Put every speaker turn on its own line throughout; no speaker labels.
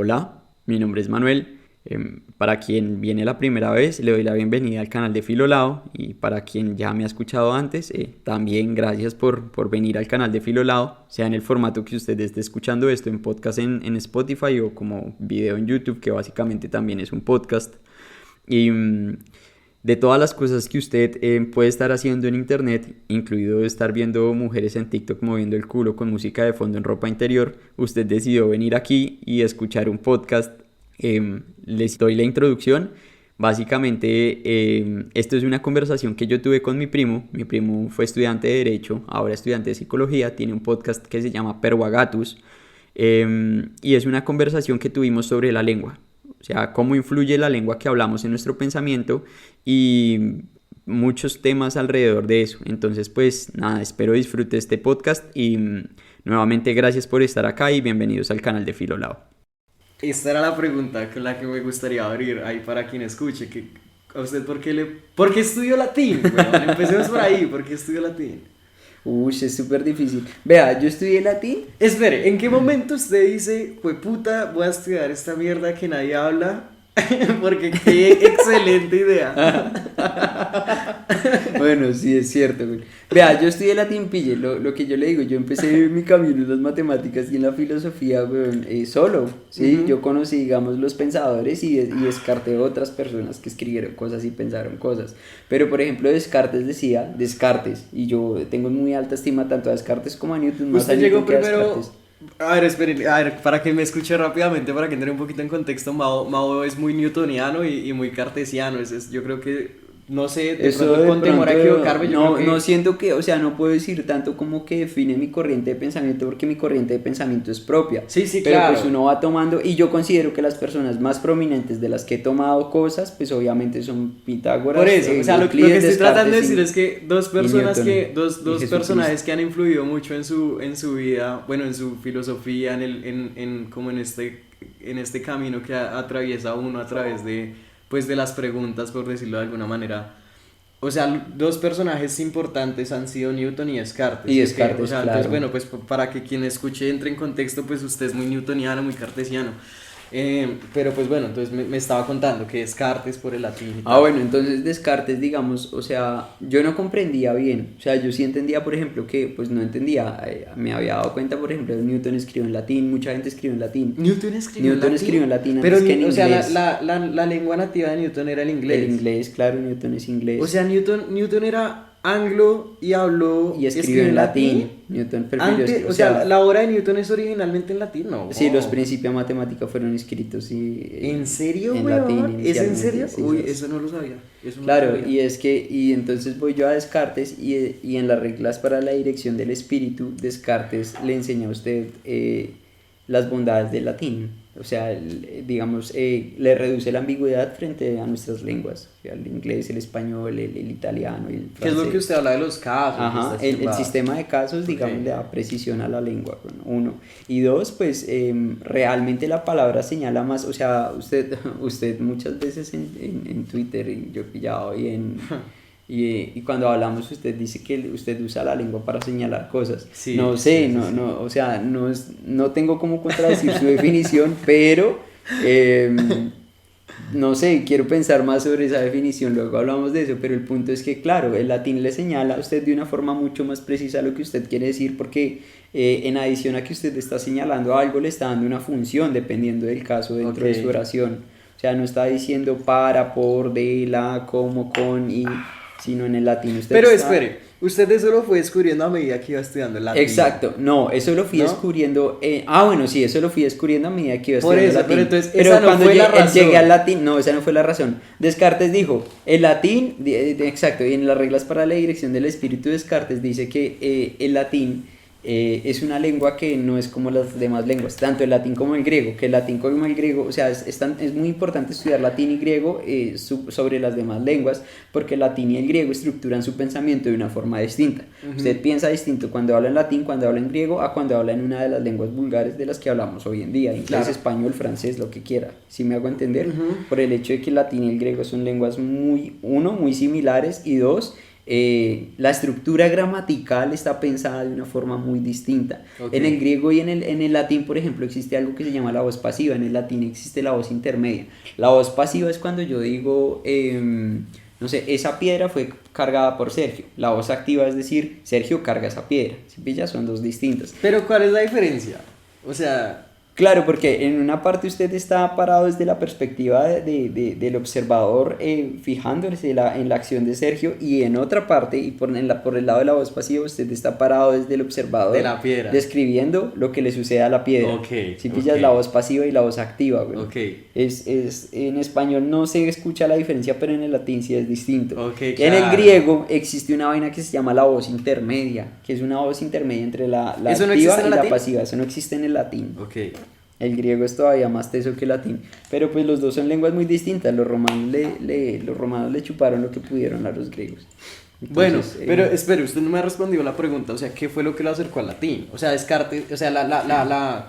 Hola, mi nombre es Manuel. Para quien viene la primera vez, le doy la bienvenida al canal de Filolao y para quien ya me ha escuchado antes, también gracias por venir al canal de Filolao, sea en el formato que usted esté escuchando esto, en podcast en Spotify o como video en YouTube, que básicamente también es un podcast. Y de todas las cosas que usted puede estar haciendo en internet, incluido estar viendo mujeres en TikTok moviendo el culo con música de fondo en ropa interior, usted decidió venir aquí y escuchar un podcast. Les doy la introducción. Básicamente, esto es una conversación que yo tuve con mi primo. Mi primo fue estudiante de Derecho, ahora estudiante de Psicología. Tiene un podcast que se llama Perwagatus. Y es una conversación que tuvimos sobre la lengua. O sea, cómo influye la lengua que hablamos en nuestro pensamiento y muchos temas alrededor de eso. Entonces, pues nada, espero disfrute este podcast y nuevamente gracias por estar acá y bienvenidos al canal de Filolao.
Esta era la pregunta con la que me gustaría abrir ahí para quien escuche. ¿A usted por qué estudió latín? Bueno, empecemos por ahí. ¿Por qué estudió latín?
Uy, es súper difícil. Vea, yo estudié latín.
Espere, ¿en qué momento usted dice, pues puta, voy a estudiar esta mierda que nadie habla? Porque qué excelente idea.
Bueno, sí, es cierto, güey. Vea, yo estudié latín, pille, lo que yo le digo, yo empecé mi camino en las matemáticas y en la filosofía, güey, solo, ¿sí?
Ujú.
Yo conocí, digamos, los pensadores y descarté otras personas que escribieron cosas y pensaron cosas. Pero, por ejemplo, Descartes decía, Descartes, y yo tengo muy alta estima tanto a Descartes como a Newton, más a
Usted
Newton
llegó
que a
primero.
Descartes.
A ver, espere, a ver, para que me escuche rápidamente, para que entre un poquito en contexto, Mao es muy newtoniano y muy cartesiano. Yo creo que, no sé, de
Eso
pronto
de
con temor a
pronto,
equivocarme, yo creo
no
que.
siento que, o sea, no puedo decir tanto como que define mi corriente de pensamiento porque mi corriente de pensamiento es propia,
Sí, sí,
pero pues
claro.
uno va tomando y yo considero que las personas más prominentes de las que he tomado cosas, pues obviamente son
Por
Pitágoras,
eso, o sea, lo que
Euclides,
estoy tratando de
Descartes
decir es que
y Newton y
dos
Jesucristo.
personajes que han influido mucho en su vida, bueno, en su filosofía, como en este camino que atraviesa uno a través de, pues, de las preguntas, por decirlo de alguna manera. O sea, dos personajes importantes han sido Newton y Descartes,
Y
¿sí o qué? O
Descartes,
sea, entonces,
claro.
bueno, pues para que quien escuche entre en contexto, pues usted es muy newtoniano, muy cartesiano. Pero pues bueno, entonces me estaba contando que Descartes por el latín y
Ah,
tal.
bueno, entonces Descartes, digamos, o sea, yo no comprendía bien, o sea, yo sí entendía, por ejemplo, que pues no entendía, me había dado cuenta, por ejemplo, Newton escribió en latín, mucha gente escribió en latín,
Newton escribió en
Newton escribió en
latín,
latín
pero,
antes que en
o sea,
inglés,
la lengua nativa de Newton era el
el
inglés.
inglés, claro, Newton es
O
inglés,
sea, Newton era anglo y
y escribió
escribió
en
en latín.
latín, Newton prefirió,
Antes,
o
o sea,
sea,
la obra de Newton es originalmente en latín, ¿no?
sí, los
Oh.
principios de matemática fueron escritos
¿En serio,
en latín
weón? ¿Es en
inicialmente,
serio?
sí,
Uy,
¿sabes?
eso no lo sabía. Eso no lo
Claro,
sabía.
y es que, y entonces voy yo a Descartes y en las reglas para la dirección del espíritu, Descartes le enseña a usted las bondades del latín. O sea, digamos, le reduce la ambigüedad frente a nuestras lenguas, o sea, el inglés, el español, el italiano y el
¿Qué es lo que
francés.
usted habla de los casos y
Ajá,
estas
el
chimbadas?
sistema de casos,
Ok.
digamos, le da precisión a la lengua, bueno, uno. Y dos, pues realmente la palabra señala más, o sea, usted muchas veces en Twitter, y yo he pillado, y cuando hablamos usted dice que usted usa la lengua para señalar cosas.
Sí,
No sé,
sí, sí, sí.
o sea, no tengo cómo contradecir su definición, pero... em, no sé, quiero pensar más sobre esa definición, luego hablamos de eso, pero el punto es que, claro, el latín le señala a usted de una forma mucho más precisa lo que usted quiere decir, porque en adición a que usted está señalando algo, le está dando una función dependiendo del caso
Ok.
dentro de su oración. O sea, no está diciendo para, por, de, la, como, con y, sino en el latín usted
Pero
está...
espere, usted eso lo fue descubriendo a medida que iba estudiando el latín,
Exacto, no, eso lo fui
¿no?
descubriendo, bueno, sí, eso lo fui descubriendo a medida que iba
Por
estudiando
eso, pero
latín,
entonces esa
pero
no
cuando
fue la
él llegué al
razón.
latín, no, esa no fue la razón. Descartes dijo, el latín, exacto, y en las reglas para la dirección del espíritu Descartes dice que el latín es una lengua que no es como las demás lenguas, tanto el latín como el griego, que el latín como el griego, o sea, es muy importante estudiar latín y griego sobre las demás lenguas, porque el latín y el griego estructuran su pensamiento de una forma distinta.
Ujú.
Usted piensa distinto cuando habla en latín, cuando habla en griego, a cuando habla en una de las lenguas vulgares de las que hablamos hoy en día, inglés,
Claro.
español, francés, lo que quiera, si me hago entender,
Ujú.
por el hecho de que el latín y el griego son lenguas muy similares y dos, la estructura gramatical está pensada de una forma muy distinta.
Ok.
En el griego y en el latín, por ejemplo, existe algo que se llama la voz pasiva. En el latín existe la voz intermedia. La voz pasiva es cuando yo digo, no sé, esa piedra fue cargada por Sergio. La voz activa es decir, Sergio carga esa piedra. ¿Sí pillas? Son dos distintas.
Pero ¿cuál es la diferencia? O sea,
Claro, porque en una parte usted está parado desde la perspectiva del observador, fijándose en la acción de Sergio, y en otra parte, y por el lado de la voz pasiva, usted está parado desde el observador,
de la piedra.
describiendo lo que le sucede a la piedra.
Ok,
Si pillas
ok.
la voz pasiva y la voz activa, güey.
Ok.
En español no se escucha la diferencia, pero en el latín sí es distinto.
Ok,
En el
claro.
griego existe una vaina que se llama la voz intermedia, que es una voz intermedia entre la
¿Eso no
activa
existe en
y
el
la
latín?
pasiva. Eso no existe en el latín.
Ok.
El griego es todavía más teso que el latín, pero pues los dos son lenguas muy distintas. Los romanos le chuparon lo que pudieron a los griegos.
Bueno,
Entonces,
pero espere, usted no me ha respondido la pregunta, o sea, ¿qué fue lo que lo acercó al latín? O sea, Descartes, o sea,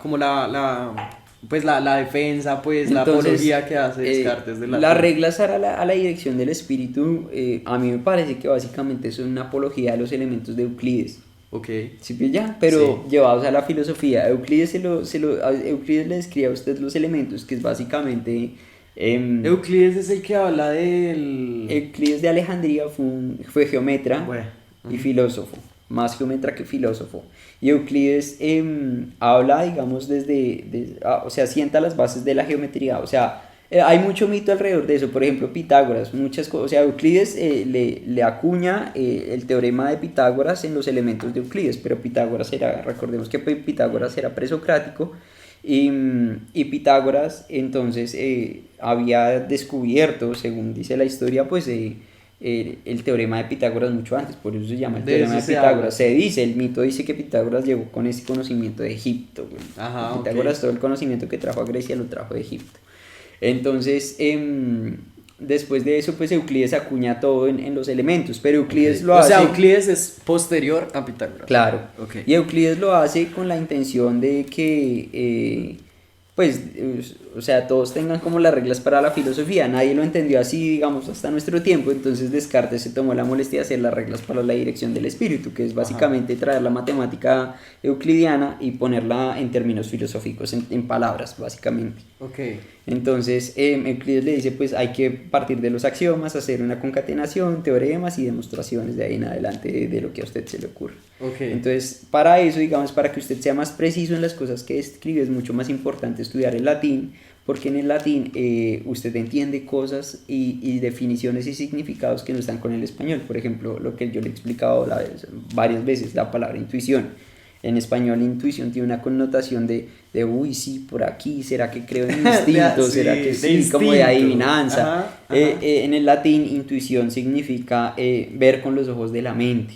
pues la defensa, pues la
entonces,
apología que hace Descartes del latín.
las reglas a la dirección del espíritu, a mí me parece que básicamente son una apología de los elementos de Euclides.
Ok.
¿Sí pilla? Pero
Sí.
llevados a la filosofía. Euclides Euclides le describe a usted los elementos, que es básicamente...
Euclides es el que habla del...
Euclides de Alejandría fue geometra
Bueno.
y filósofo, más geometra que filósofo. Y Euclides habla, digamos, o sea, sienta las bases de la geometría. O sea, hay mucho mito alrededor de eso. Por ejemplo, Pitágoras, muchas cosas. O sea, Euclides le acuña el teorema de Pitágoras en los elementos de Euclides, pero recordemos que Pitágoras era presocrático. Y Pitágoras entonces había descubierto, según dice la historia, pues el teorema de Pitágoras mucho antes, por eso se llama el
De
teorema de
eso se
Pitágoras.
habla.
Se dice, el mito dice que Pitágoras llegó con ese conocimiento de Egipto, güey.
Ajá,
Pitágoras
ok.
todo el conocimiento que trajo a Grecia lo trajo de Egipto. Entonces, después de eso, pues Euclides acuña todo en los elementos, pero Euclides lo
O
hace...
sea, Euclides es posterior a Pitágoras.
Claro.
Ok.
Y Euclides lo hace con la intención de que, o sea, todos tengan como las reglas para la filosofía. Nadie lo entendió así, digamos, hasta nuestro tiempo. Entonces Descartes se tomó la molestia de hacer las reglas para la dirección del espíritu, que es básicamente traer la matemática euclidiana y ponerla en términos filosóficos, en palabras, básicamente.
Ok.
Entonces, Euclides le dice, pues hay que partir de los axiomas, hacer una concatenación, teoremas y demostraciones de ahí en adelante de lo que a usted se le ocurra.
Ok.
Entonces, para eso, digamos, para que usted sea más preciso en las cosas que escribe, es mucho más importante estudiar el latín, porque en el latín usted entiende cosas y definiciones y significados que no están con el español. Por ejemplo, lo que yo le he explicado varias veces, la palabra intuición. En español, intuición tiene una connotación de uy, sí, por aquí, ¿será que creo en instinto?
Sí,
¿Será que
de
sí? Como de
instinto.
adivinanza.
Ajá, ajá.
En el latín, intuición significa ver con los ojos de la mente.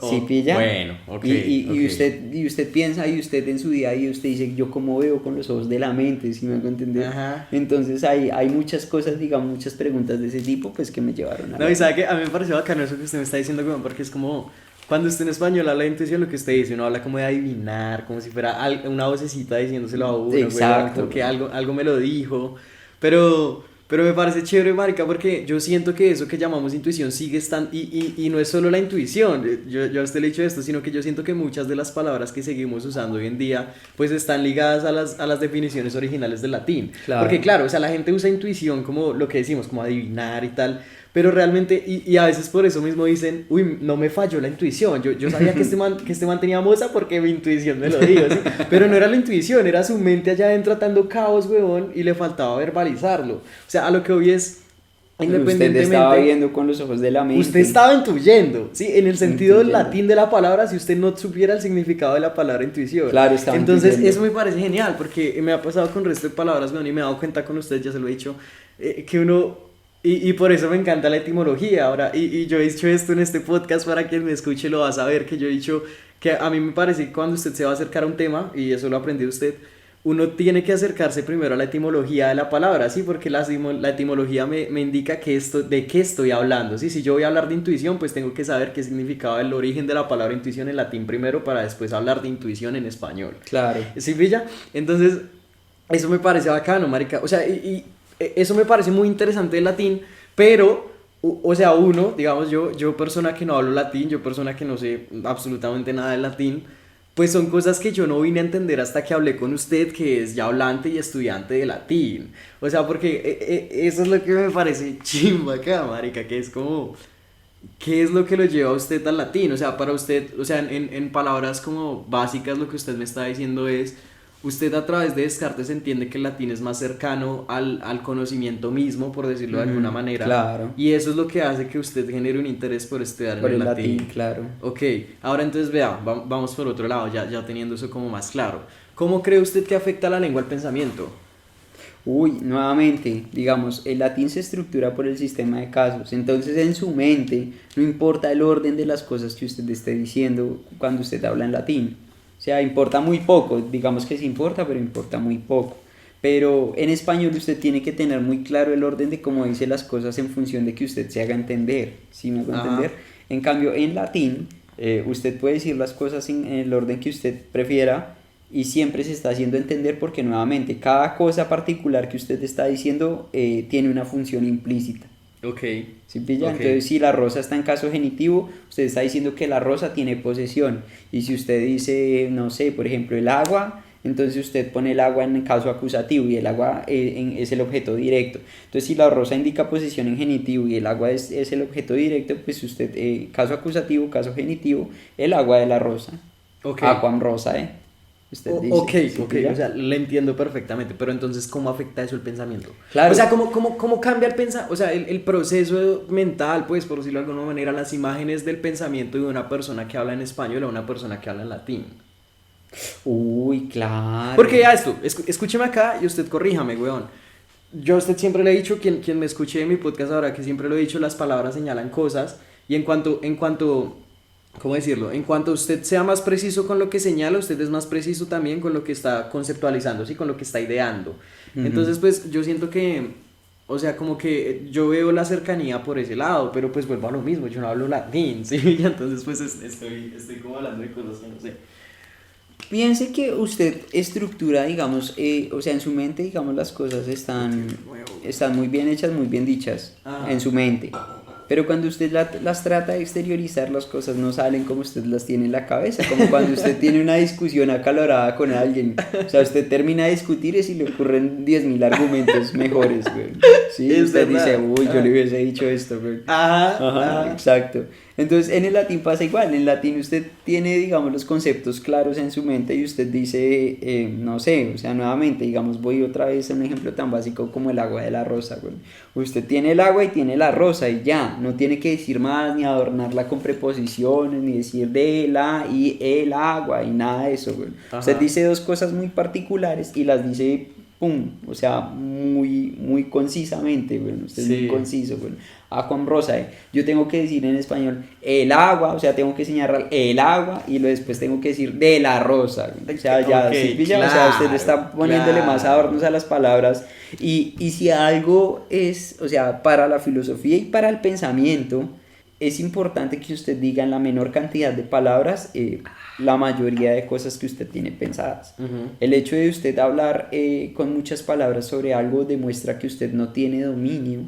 ¿Sí pilla?
Bueno, ok.
Y
ok.
usted piensa, y usted en su día, y usted dice, yo como veo con los ojos de la mente, ¿sí me hago entender?
Ajá.
Entonces hay muchas cosas, digamos, muchas preguntas de ese tipo, pues que me llevaron a...
No, y sabe que a mí me pareció bacano eso que usted me está diciendo, weón, porque es como cuando usted en español habla de intuición, lo que usted dice, uno habla como de adivinar, como si fuera una vocecita diciéndoselo a uno, weón,
Exacto,
como que algo me lo dijo, pero me parece chévere, marica, porque yo siento que eso que llamamos intuición sigue estando, y no es solo la intuición, yo a usted le he dicho esto, sino que yo siento que muchas de las palabras que seguimos usando hoy en día, pues están ligadas a las definiciones originales del latín,
Claro.
porque claro, o sea, la gente usa intuición como lo que decimos, como adivinar y tal, pero realmente, y a veces por eso mismo dicen, uy, no me falló la intuición, yo sabía que este man tenía moza porque mi intuición me lo dijo, ¿sí? Pero no era la intuición, era su mente allá adentro atando caos, huevón, y le faltaba verbalizarlo. O sea, a lo que hoy es,
Usted
independientemente...
estaba viendo con los ojos de la mente.
Usted estaba intuyendo, ¿sí? En el sentido del
Intuyendo.
latín de la palabra, si usted no supiera el significado de la palabra intuición.
Claro, estaba
Entonces,
intuyendo.
eso me parece genial, porque me ha pasado con el resto de palabras, weón, y me he dado cuenta con usted, ya se lo he dicho, que uno... Y por eso me encanta la etimología ahora, y yo he dicho esto en este podcast, para quien me escuche lo va a saber, que yo he dicho que a mí me parece que cuando usted se va a acercar a un tema, y eso lo aprendió usted, uno tiene que acercarse primero a la etimología de la palabra, ¿sí? Porque la etimología me indica de qué estoy hablando, ¿sí? Si yo voy a hablar de intuición, pues tengo que saber qué significaba el origen de la palabra intuición en latín primero, para después hablar de intuición en español.
Claro.
¿Sí, pilla? Entonces, eso me parece bacano, marica. O sea, y eso me parece muy interesante del latín, pero o sea, uno, digamos yo persona que no hablo latín, yo persona que no sé absolutamente nada de latín, pues son cosas que yo no vine a entender hasta que hablé con usted, que es ya hablante y estudiante de latín. O sea, porque eso es lo que me parece chimba acá, marica, que es como, ¿qué es lo que lo lleva a usted al latín? O sea, para usted, o sea, en palabras como básicas lo que usted me está diciendo es, usted a través de Descartes entiende que el latín es más cercano al conocimiento mismo, por decirlo de alguna manera,
Claro,
y eso es lo que hace que usted genere un interés por estudiar en
por
el
el
latín.
latín, claro.
Ok, ahora entonces vea, vamos por otro lado, ya teniendo eso como más claro. ¿Cómo cree usted que afecta la lengua al pensamiento?
Uy, nuevamente, digamos, el latín se estructura por el sistema de casos, entonces en su mente no importa el orden de las cosas que usted esté diciendo cuando usted habla en latín, o sea, importa muy poco, digamos que sí importa, pero importa muy poco. Pero en español usted tiene que tener muy claro el orden de cómo dice las cosas en función de que usted se haga entender, ¿sí me hago
Ajá.
entender? En cambio, en latín, usted puede decir las cosas en el orden que usted prefiera y siempre se está haciendo entender porque nuevamente cada cosa particular que usted está diciendo tiene una función implícita.
Ok,
¿Sí pilla?
ok.
Entonces, si la rosa está en caso genitivo, usted está diciendo que la rosa tiene posesión. Y si usted dice, no sé, por ejemplo, el agua, entonces usted pone el agua en caso acusativo y el agua es el objeto directo. Entonces, si la rosa indica posesión en genitivo y el agua es el objeto directo, pues usted, caso acusativo, caso genitivo, el agua de la rosa.
Ok.
Aquam rosa, ¿eh? Usted dice,
Ok,
¿sí
ok,
pilla?
o sea, le entiendo perfectamente, pero entonces, ¿cómo afecta eso el pensamiento?
Claro.
O sea, ¿cómo cambia el pensamiento? O sea, el proceso mental, pues, por decirlo de alguna manera, las imágenes del pensamiento de una persona que habla en español a una persona que habla en latín.
Uy, claro.
Porque ya esto, escúcheme acá y usted corríjame, weón. Yo a usted siempre le he dicho, quien me escuche en mi podcast ahora, que siempre lo he dicho, las palabras señalan cosas. Y ¿cómo decirlo? En cuanto usted sea más preciso con lo que señala, usted es más preciso también con lo que está conceptualizando, ¿sí? Con lo que está ideando.
Ujú.
Entonces, pues yo siento que, o sea, como que yo veo la cercanía por ese lado, pero pues vuelvo a lo mismo, yo no hablo latín, ¿sí? Y entonces, pues estoy como hablando de cosas que no sé.
Piense que usted estructura, digamos, o sea, en su mente, digamos, las cosas están muy bien hechas, muy bien dichas
Ajá.
en su mente. Pero cuando usted las trata de exteriorizar, las cosas no salen como usted las tiene en la cabeza, como cuando usted tiene una discusión acalorada con alguien. O sea, usted termina de discutir y si le ocurren 10.000 argumentos mejores, güey. Sí,
Es
usted dice,
verdad.
uy, yo
Ajá.
le hubiese dicho esto, güey.
Ajá,
Ajá,
ajá.
exacto. Entonces, en el latín pasa igual. En el latín usted tiene, digamos, los conceptos claros en su mente y usted dice, no sé, o sea, nuevamente, digamos, voy otra vez a un ejemplo tan básico como el agua de la rosa, güey. Usted tiene el agua y tiene la rosa y ya, no tiene que decir más ni adornarla con preposiciones, ni decir de la y el agua y nada de eso, güey. Usted
Ajá.
dice dos cosas muy particulares y las dice, pum, o sea, muy concisamente, güey. Usted es muy
Sí.
conciso, güey. Aquam rosa, yo tengo que decir en español el agua, o sea, tengo que señalar el agua y luego después tengo que decir de la rosa, o sea, ya,
Ok,
¿sí pilla? O sea, usted le
claro,
está poniéndole más adornos
claro.
a las palabras y si algo es, o sea, para la filosofía y para el pensamiento, es importante que usted diga en la menor cantidad de palabras la mayoría de cosas que usted tiene pensadas.
Ujú.
El hecho de usted hablar con muchas palabras sobre algo demuestra que usted no tiene dominio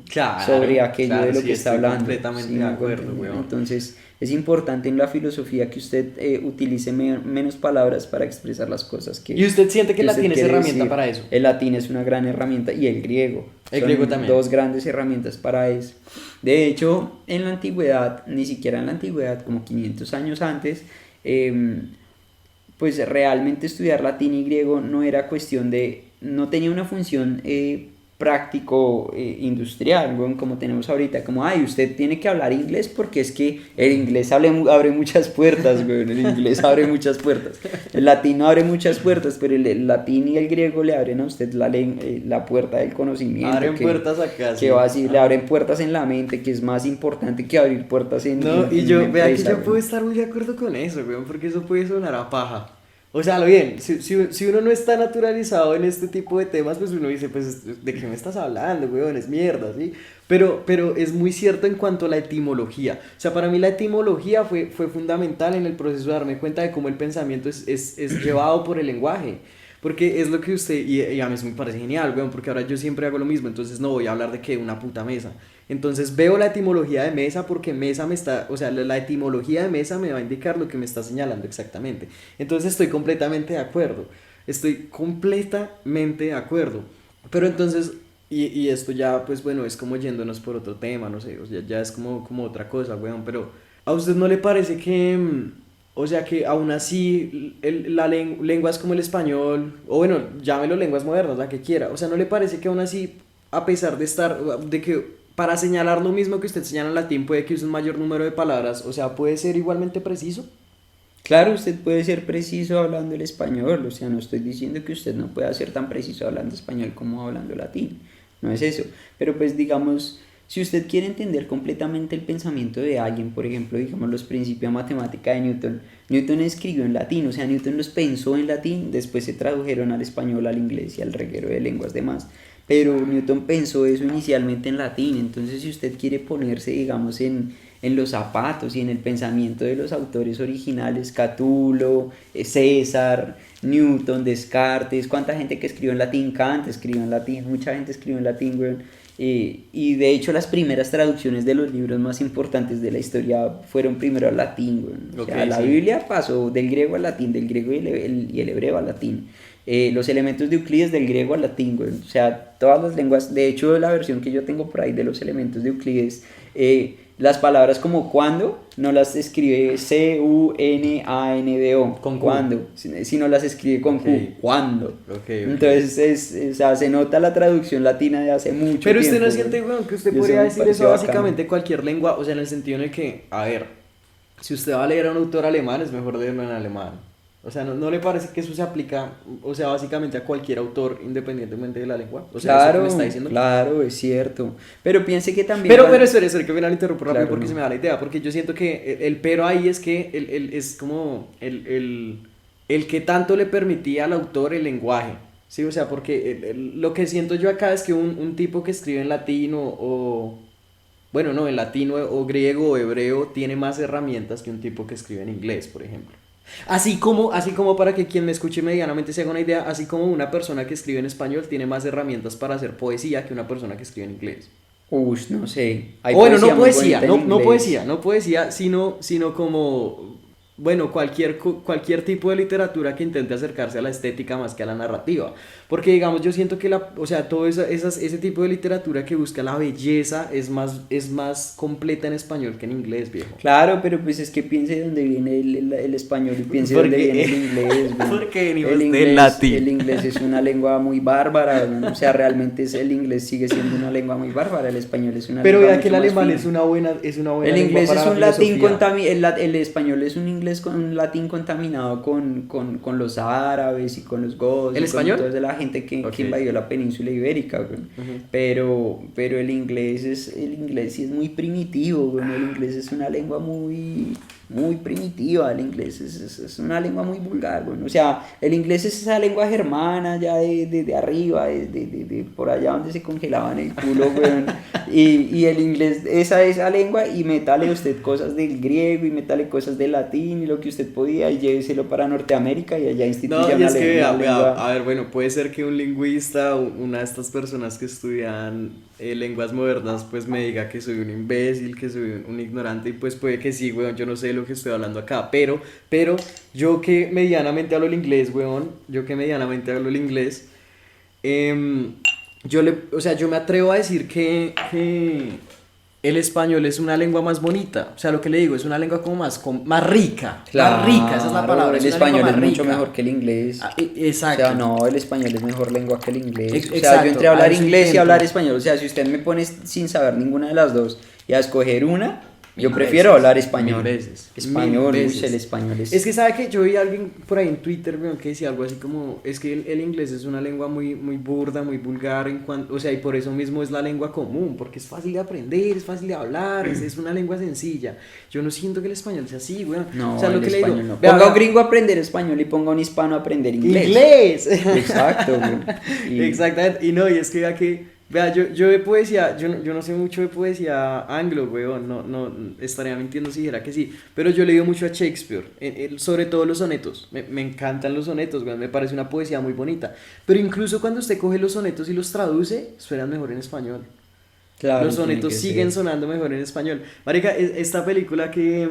sobre
Claro,
aquello de
claro,
lo
sí,
que está
estoy
hablando.
completamente
¿Sí
de
me hago
acuerdo,
entender?
weón.
Entonces es importante en la filosofía que usted utilice menos palabras para expresar las cosas
¿Y usted siente que
que
la
usted
tiene esa
quiere
herramienta
decir.
para eso?
El latín es una gran herramienta y el griego.
El griego
Son
también.
dos grandes herramientas para eso. De hecho, en la antigüedad, ni siquiera en la antigüedad, como 500 años antes, pues realmente estudiar latín y griego no era cuestión de, no tenía una función práctico industrial, bueno, como tenemos ahorita, como, ay, usted tiene que hablar inglés porque es que el inglés abre muchas puertas, güey, el inglés abre muchas puertas, el latín no abre muchas puertas, pero el latín y el griego le abren a usted la puerta del conocimiento,
Abren puertas acá,
que va
sí.
así, le
Ajá.
abren puertas en la mente, que es más importante que abrir puertas
No, y
en una
yo, vea que
empresa,
yo puedo
güey.
estar muy de acuerdo con eso, weón, porque eso puede sonar a paja. O sea, lo bien, si uno no está naturalizado en este tipo de temas, pues uno dice, pues, ¿de qué me estás hablando, weón? Es mierda, ¿sí? Pero es muy cierto en cuanto a la etimología. O sea, para mí la etimología fue fundamental en el proceso de darme cuenta de cómo el pensamiento es llevado por el lenguaje. porque es lo que usted, y a mí eso me parece genial, weón, porque ahora yo siempre hago lo mismo, entonces no voy a hablar de que una puta mesa. Entonces veo la etimología de mesa porque mesa me está, o sea, la etimología de mesa me va a indicar lo que me está señalando exactamente. Entonces estoy completamente de acuerdo, estoy completamente de acuerdo. Pero entonces, y esto ya, pues bueno, es como yéndonos por otro tema, no sé, o sea, ya es como otra cosa, weón, pero ¿a usted no le parece que, o sea, que aún así lenguas como el español, o bueno, llámelo lenguas modernas, la que quiera, o sea, ¿no le parece que aún así, a pesar de estar, de que para señalar lo mismo que usted señala en latín, puede que use un mayor número de palabras, o sea, puede ser igualmente preciso?
Claro, usted puede ser preciso hablando el español, o sea, no estoy diciendo que usted no pueda ser tan preciso hablando español como hablando latín, no es eso, pero pues digamos, si usted quiere entender completamente el pensamiento de alguien, por ejemplo, digamos los principios de matemática de Newton, Newton escribió en latín, o sea, Newton los pensó en latín, después se tradujeron al español, al inglés y al reguero de lenguas demás, pero Newton pensó eso inicialmente en latín, entonces si usted quiere ponerse, digamos, en los zapatos y en el pensamiento de los autores originales, Catulo, César, Newton, Descartes, cuánta gente que escribió en latín, Kant escribió en latín, mucha gente escribió en latín, weón. Y de hecho las primeras traducciones de los libros más importantes de la historia fueron primero al latín, weón. O sea, la Biblia pasó del griego al latín, del griego y el hebreo al latín. Los elementos de Euclides del griego al latín, weón. O sea, todas las lenguas, de hecho la versión que yo tengo por ahí de los elementos de Euclides, las palabras como cuando no las escribe C-U-N-A-N-D-O,
con
cuando, sino las escribe con Q, cuando.
Okay.
Entonces o sea, se nota la traducción latina de hace mucho
pero
tiempo.
Pero usted no siente, weón, que usted podría decir eso básicamente cualquier lengua, o sea, en el sentido en el que, a ver, si usted va a leer a un autor alemán, es mejor leerlo en alemán. O sea, ¿no le parece que eso se aplica, o sea, básicamente a cualquier autor independientemente de la lengua? O sea,
claro,
¿eso que me está diciendo?
Claro, es cierto. Pero piense que también...
Pero espere, que me la interrumpo rápido, claro, porque no se me da la idea. Porque yo siento que el pero ahí es que es como el que tanto le permitía al autor el lenguaje. Sí, o sea, porque lo que siento yo acá es que un tipo que escribe en latín bueno, no, en latín o griego o hebreo tiene más herramientas que un tipo que escribe en inglés, por ejemplo. Así como para que quien me escuche medianamente se haga una idea, así como una persona que escribe en español tiene más herramientas para hacer poesía que una persona que escribe en inglés.
No sé.
Bueno, no poesía, sino como, bueno, cualquier tipo de literatura que intente acercarse a la estética más que a la narrativa. Porque, digamos, yo siento que o sea, todo ese tipo de literatura que busca la belleza es más completa en español que en inglés, viejo.
Claro, pero pues es que piense de dónde viene el español y piense de dónde viene el inglés.
Porque
el inglés es una lengua muy bárbara, ¿no? O sea, realmente el inglés sigue siendo una lengua muy bárbara, el español es una
pero
lengua
ya que el alemán es una buena
el inglés es un latín el español es un inglés con un latín contaminado con los árabes y con los godos.
¿El español?
Con toda la gente que invadió la península ibérica, güey. Pero el inglés sí es muy primitivo, güey. El inglés es una lengua muy primitiva, el inglés es una lengua muy vulgar, güey. O sea, el inglés es esa lengua germana ya de arriba, de por allá donde se congelaban el culo, güey. Y el inglés, esa lengua, y métale usted cosas del griego y métale cosas del latín y lo que usted podía y lléveselo para Norteamérica y allá instituya una lengua.
A ver, bueno, puede ser que un lingüista, una de estas personas que estudian lenguas modernas, pues me diga que soy un imbécil, que soy un ignorante, y pues puede que sí, weón, yo no sé lo que estoy hablando acá, pero yo que medianamente hablo el inglés, weón, yo me atrevo a decir que el español es una lengua más bonita, o sea, lo que le digo, es una lengua como más rica,
claro,
más rica, esa es la palabra.
El español es mucho mejor que el inglés.
Exacto.
O sea, no, el español es mejor lengua que el inglés.
Exacto.
O sea, yo entre hablar inglés y hablar español, o sea, si usted me pone sin saber ninguna de las dos y a escoger una, yo prefiero hablar español.
Mil veces.
Español, el español es...
Es que sabe que yo vi a alguien por ahí en Twitter, que decía algo así como, es que el inglés es una lengua muy burda, muy vulgar, o sea, y por eso mismo es la lengua común, porque es fácil de aprender, es fácil de hablar, es una lengua sencilla. Yo no siento que el español sea así, weón.
No,
o sea, lo que le digo,
no. Ponga a un gringo a aprender español y ponga a un hispano a aprender inglés.
¡Inglés!
Exacto,
güey. Exactamente, y es que Vea, yo de poesía, yo no sé mucho de poesía anglo, weón, no estaría mintiendo si dijera que sí, pero yo he leído mucho a Shakespeare, sobre todo los sonetos, me encantan los sonetos, weón, me parece una poesía muy bonita, pero incluso cuando usted coge los sonetos y los traduce, suenan mejor en español.
Claro,
Los
tiene
sonetos
que
siguen
ser.
sonando mejor en español. Marica, esta película que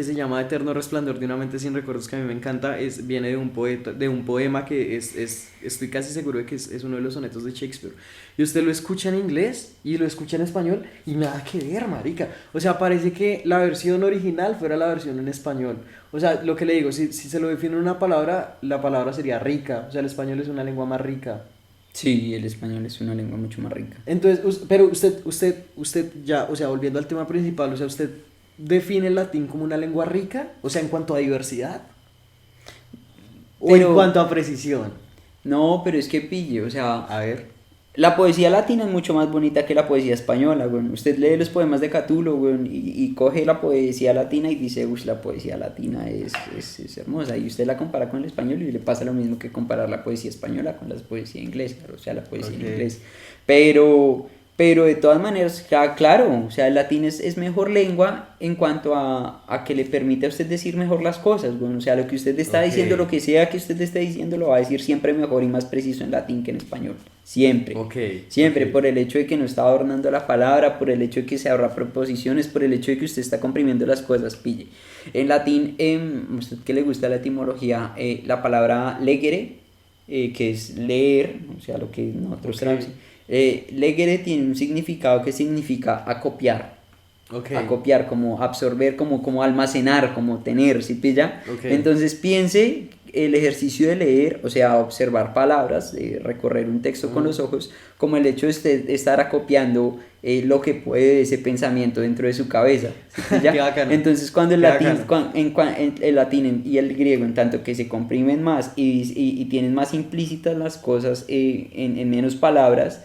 se llama Eterno Resplandor de una mente sin recuerdos, que a mí me encanta, viene de un poeta, de un poema que estoy casi seguro de que es uno de los sonetos de Shakespeare. Y usted lo escucha en inglés y lo escucha en español y nada que ver, marica. O sea, parece que la versión original fuera la versión en español. O sea, lo que le digo, si se lo define en una palabra, la palabra sería rica. O sea, el español es una lengua más rica.
Sí, el español es una lengua mucho más rica.
Entonces, pero usted ya, o sea, volviendo al tema principal, o sea, usted define el latín como una lengua rica, o sea, en cuanto a diversidad, o en
Pero,
cuanto a precisión.
no, pero es que pille, o sea,
A ver.
la poesía latina es mucho más bonita que la poesía española, güey. Usted lee los poemas de Catulo, güey, y coge la poesía latina y dice, uy, la poesía latina es hermosa. Y usted la compara con el español y le pasa lo mismo que comparar la poesía española con la poesía inglesa, o sea, la poesía en
Ok.
inglés. Pero de todas maneras, claro, o sea, el latín es mejor lengua en cuanto a que le permite a usted decir mejor las cosas, bueno, o sea, lo que usted está
Ok.
diciendo, lo que sea que usted esté diciendo, lo va a decir siempre mejor y más preciso en latín que en español, siempre,
Ok,
siempre,
ok.
por el hecho de que no está adornando la palabra, por el hecho de que se ahorra preposiciones, por el hecho de que usted está comprimiendo las cosas, pille. En latín, usted que le gusta la etimología, la palabra legere, que es leer, o sea, lo que nosotros
Ok.
traducimos. Legere tiene un significado que significa acopiar,
Ok.
acopiar, como absorber, como almacenar, como tener, ¿sí pilla?
Ok.
Entonces piense el ejercicio de leer, o sea, observar palabras, recorrer un texto con los ojos, como el hecho de usted estar acopiando lo que puede de ese pensamiento dentro de su cabeza, ¿sí pilla?
Qué bacano.
Entonces cuando el
Qué
latín,
bacano.
el latín y el griego, en tanto que se comprimen más y tienen más implícitas las cosas en menos palabras,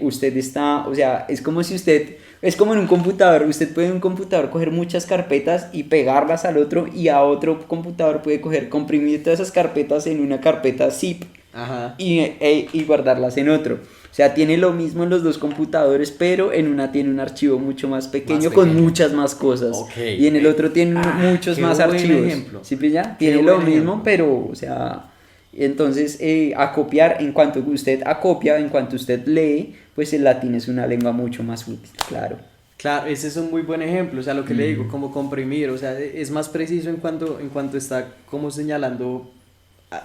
usted está, o sea, es como si usted, es como en un computador, usted puede en un computador coger muchas carpetas y pegarlas al otro y a otro computador puede coger, comprimir todas esas carpetas en una carpeta zip
Ajá.
y guardarlas en otro. O sea, tiene lo mismo en los dos computadores, pero en una tiene un archivo mucho más pequeño, con
pequeño.
muchas más cosas.
Ok.
Y en el otro tiene muchos
qué
más
buen
archivos.
ejemplo.
¿Sí pilla?
Qué
Tiene lo
buen
mismo,
ejemplo.
pero, o sea, entonces acopiar, en cuanto usted acopia, en cuanto usted lee, pues el latín es una lengua mucho más útil, claro.
Claro, ese es un muy buen ejemplo, o sea, lo que le digo, como comprimir, o sea, es más preciso en cuanto está como señalando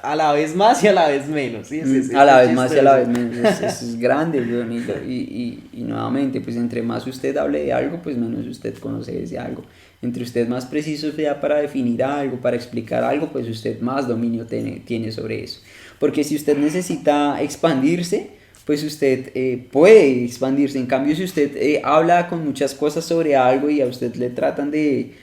a la vez más y a la vez menos, ¿sí?
A la
Es
vez más y a la vez
chistoso.
menos, es grande, weón, y nuevamente, pues entre más usted hable de algo, pues menos usted conoce de ese algo. Entre usted más preciso sea para definir algo, para explicar algo, pues usted más dominio tiene sobre eso. Porque si usted necesita expandirse, pues usted puede expandirse. En cambio, si usted habla con muchas cosas sobre algo y a usted le tratan de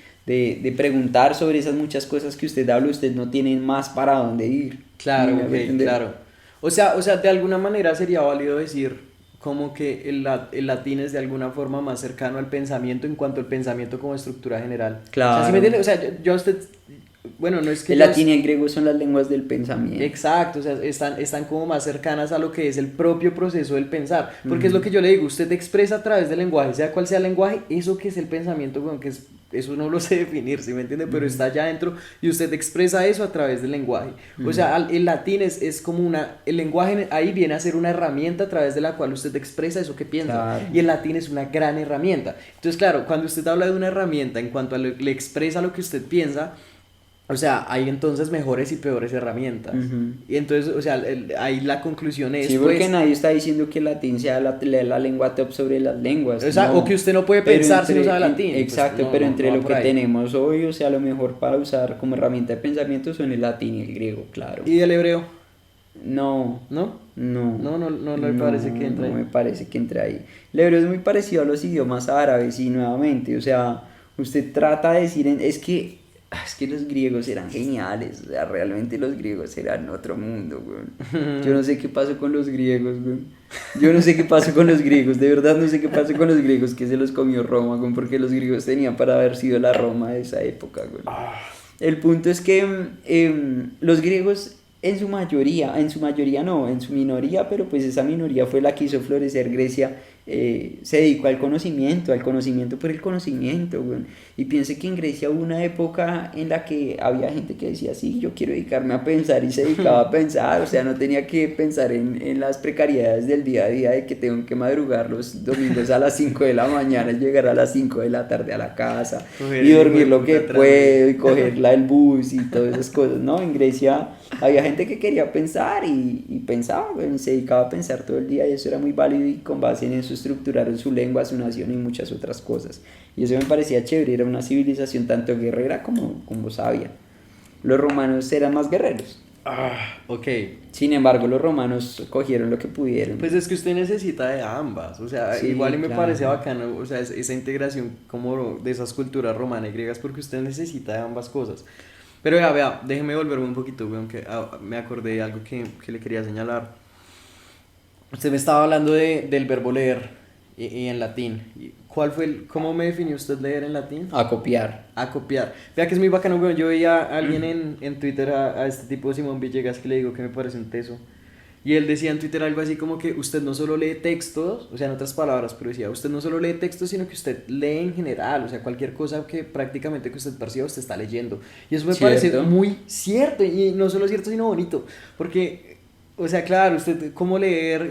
preguntar sobre esas muchas cosas que usted habla, usted no tiene más para dónde ir. ¿Sí
Claro,
me hago
ok,
entender?
claro. O sea, de alguna manera sería válido decir como que el latín es de alguna forma más cercano al pensamiento en cuanto al pensamiento como estructura general. O sea, ¿sí me
Claro.
entiende? O sea, yo a usted, bueno, no es que
El
yo...
latín y el griego son las lenguas del pensamiento.
Exacto, o sea, están como más cercanas a lo que es el propio proceso del pensar, porque es lo que yo le digo, usted expresa a través del lenguaje, sea cual sea el lenguaje, eso que es el pensamiento, bueno, eso no lo sé definir, ¿sí me entiende? Pero está allá adentro y usted expresa eso a través del lenguaje. O sea, el latín es como el lenguaje ahí viene a ser una herramienta a través de la cual usted expresa eso que piensa,
Claro.
y el latín es una gran herramienta. Entonces, claro, cuando usted habla de una herramienta en cuanto a le expresa lo que usted piensa, o sea, hay entonces mejores y peores herramientas.
Ujú.
Y entonces, o sea, ahí la conclusión es,
Sí, porque
pues,
nadie está diciendo que el latín sea la lengua top sobre las lenguas.
o sea,
no.
o que usted no puede
Pero
pensar si no sabe latín. Pues,
exacto,
no,
pero
no,
entre
no va
lo
por
que
ahí.
tenemos hoy, o sea, lo mejor para usar como herramienta de pensamiento son el latín y el griego, claro.
¿Y del hebreo?
No,
¿No?
no.
No me parece que entre
No
ahí.
me parece que entre ahí. El hebreo es muy parecido a los idiomas árabes y nuevamente, o sea, usted trata de decir, es que los griegos eran geniales, o sea, realmente los griegos eran otro mundo, weón. Yo no sé qué pasó con los griegos, weón. Yo no sé qué pasó con los griegos, de verdad no sé qué pasó con los griegos, que se los comió Roma, weón, porque los griegos tenían para haber sido la Roma de esa época, weón. El punto es que los griegos en su mayoría no, en su minoría, pero pues esa minoría fue la que hizo florecer Grecia. Se dedicó al conocimiento por el conocimiento, weón. Y piense que en Grecia hubo una época en la que había gente que decía, sí, yo quiero dedicarme a pensar, y se dedicaba a pensar, o sea, no tenía que pensar en las precariedades del día a día, de que tengo que madrugar los domingos a las 5 de la mañana y llegar a las 5 de la tarde a la casa, y dormir lo que puedo, y coger el bus y todas esas cosas, ¿no? En Grecia había gente que quería pensar y pensaba, weón, se dedicaba a pensar todo el día, y eso era muy válido, y con base en eso estructuraron su lengua, su nación y muchas otras cosas. Y eso me parecía chévere, era una civilización tanto guerrera como sabia. Los romanos eran más guerreros.
Ok.
Sin embargo, los romanos cogieron lo que pudieron.
Pues es que usted necesita de ambas, o sea,
Sí,
igual y me
claro.
parece bacano, o sea, esa integración como de esas culturas romanas y griegas, porque usted necesita de ambas cosas. Pero vea, déjeme volverme un poquito, weón, que me acordé de algo que le quería señalar. Usted me estaba hablando del verbo leer y en latín. ¿Cómo me definió usted leer en latín?
A copiar.
A copiar. Vea que es muy bacano, weón. Yo veía a alguien en Twitter, a este tipo de Simón Villegas, que le digo que me parece un teso. Y él decía en Twitter algo así como que usted no solo lee textos, o sea, en otras palabras, pero decía, usted no solo lee textos, sino que usted lee en general, o sea, cualquier cosa que prácticamente que usted perciba, usted está leyendo. Y eso me parece
¿Cierto?
muy cierto, y no solo cierto, sino bonito, porque... O sea, claro, usted cómo leer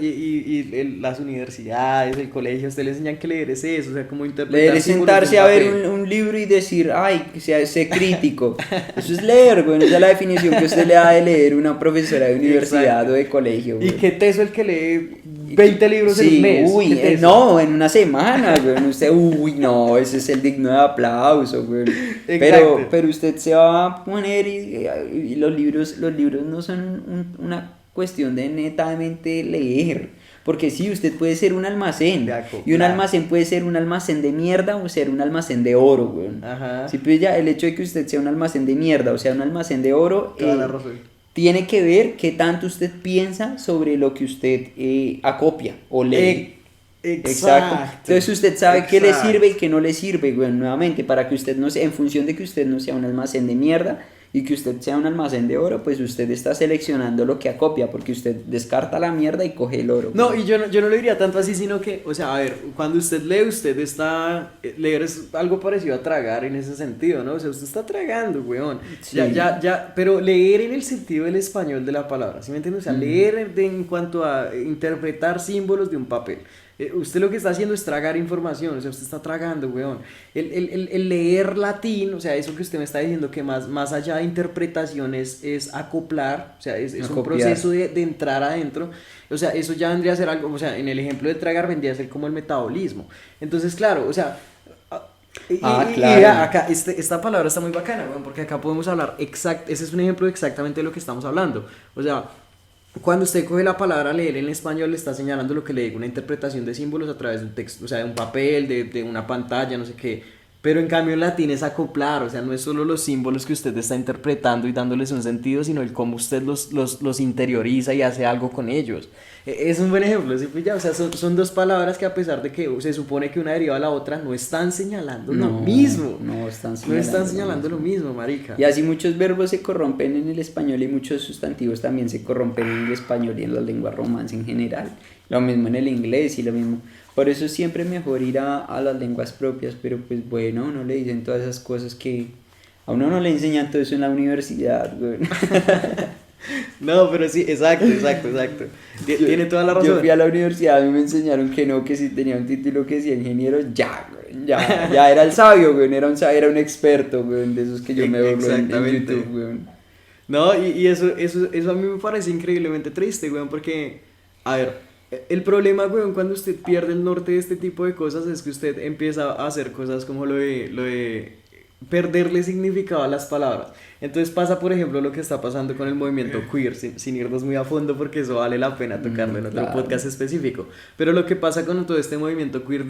las universidades, el colegio, a usted le enseñan que leer es eso, o sea, cómo interpretar
Leer es
símbolos
sentarse
de
a
un
ver
papel.
un libro y decir, ay, que sé crítico. Eso es leer, güey. Esa es la definición que usted le da de leer una profesora de universidad
Exacto.
o de colegio,
Y
güey.
qué teso el que lee 20 libros en
Sí,
un mes.
uy,
qué teso.
no, en una semana, güey. Usted, uy, no, ese es el digno de aplauso, güey.
Exacto.
Pero usted se va a poner y los libros no son una cuestión de netamente leer. Porque sí, usted puede ser un almacén.
De acoplar.
Y un almacén puede ser un almacén de mierda o ser un almacén de oro, güey.
Ajá.
Sí, pues ya el hecho de que usted sea un almacén de mierda o sea un almacén de oro,
Toda la razón.
tiene que ver qué tanto usted piensa sobre lo que usted acopia o lee. Exacto. Entonces usted sabe qué le
Exacto.
sirve y qué no le sirve, güey, nuevamente, para que usted no sea, en función de que usted no sea un almacén de mierda y que usted sea un almacén de oro, pues usted está seleccionando lo que acopia, porque usted descarta la mierda y coge el oro.
No,
güey.
y yo no lo diría tanto así, sino que, o sea, a ver, cuando usted lee, usted está, leer es algo parecido a tragar en ese sentido, ¿no? O sea, usted está tragando, weón.
Sí.
Pero leer en el sentido del español de la palabra, ¿sí me entiende? O sea, leer en cuanto a interpretar símbolos de un papel. Usted lo que está haciendo es tragar información, o sea, usted está tragando, weón. El leer latín, o sea, eso que usted me está diciendo, que más allá de interpretaciones es acoplar, o sea, es un
Acopiar.
proceso de entrar adentro, o sea, eso ya vendría a ser algo, o sea, en el ejemplo de tragar vendría a ser como el metabolismo. Entonces, claro, o sea...
Claro.
vea, acá, esta palabra está muy bacana, weón, porque acá podemos hablar ese es un ejemplo exactamente de lo que estamos hablando. O sea, cuando usted coge la palabra leer en español, le está señalando lo que le digo, una interpretación de símbolos a través de un texto, o sea, de un papel, de una pantalla, no sé qué. Pero en cambio en latín es acoplar, o sea, no es solo los símbolos que usted está interpretando y dándoles un sentido, sino el cómo usted los interioriza y hace algo con ellos. Es un buen ejemplo, ¿sí? Pues ya, o sea, son dos palabras que a pesar de que se supone que una deriva a la otra, no están señalando lo mismo.
No están
No están señalando lo mismo, marica.
Y así muchos verbos se corrompen en el español y muchos sustantivos también se corrompen en el español y en las lenguas romances en general. Lo mismo en el inglés y lo mismo. Por eso es siempre mejor ir a las lenguas propias, pero pues bueno, no le dicen todas esas cosas que a uno no le enseñan todo eso en la universidad, güey.
No, pero sí, exacto. Tiene toda la razón.
Yo fui a la universidad, a mí me enseñaron que no, que si tenía un título que decía ingeniero, ya, güey, ya era el sabio, güey, era un experto, güey, de esos que yo me burlo en
Exactamente.
YouTube, güey.
No, y eso a mí me parece increíblemente triste, weón, porque, a ver, el problema, weón, cuando usted pierde el norte de este tipo de cosas es que usted empieza a hacer cosas como lo de perderle significado a las palabras. Entonces pasa, por ejemplo, lo que está pasando con el movimiento queer, sin irnos muy a fondo porque eso vale la pena tocarlo en otro
Claro.
podcast específico. Pero lo que pasa con todo este movimiento queer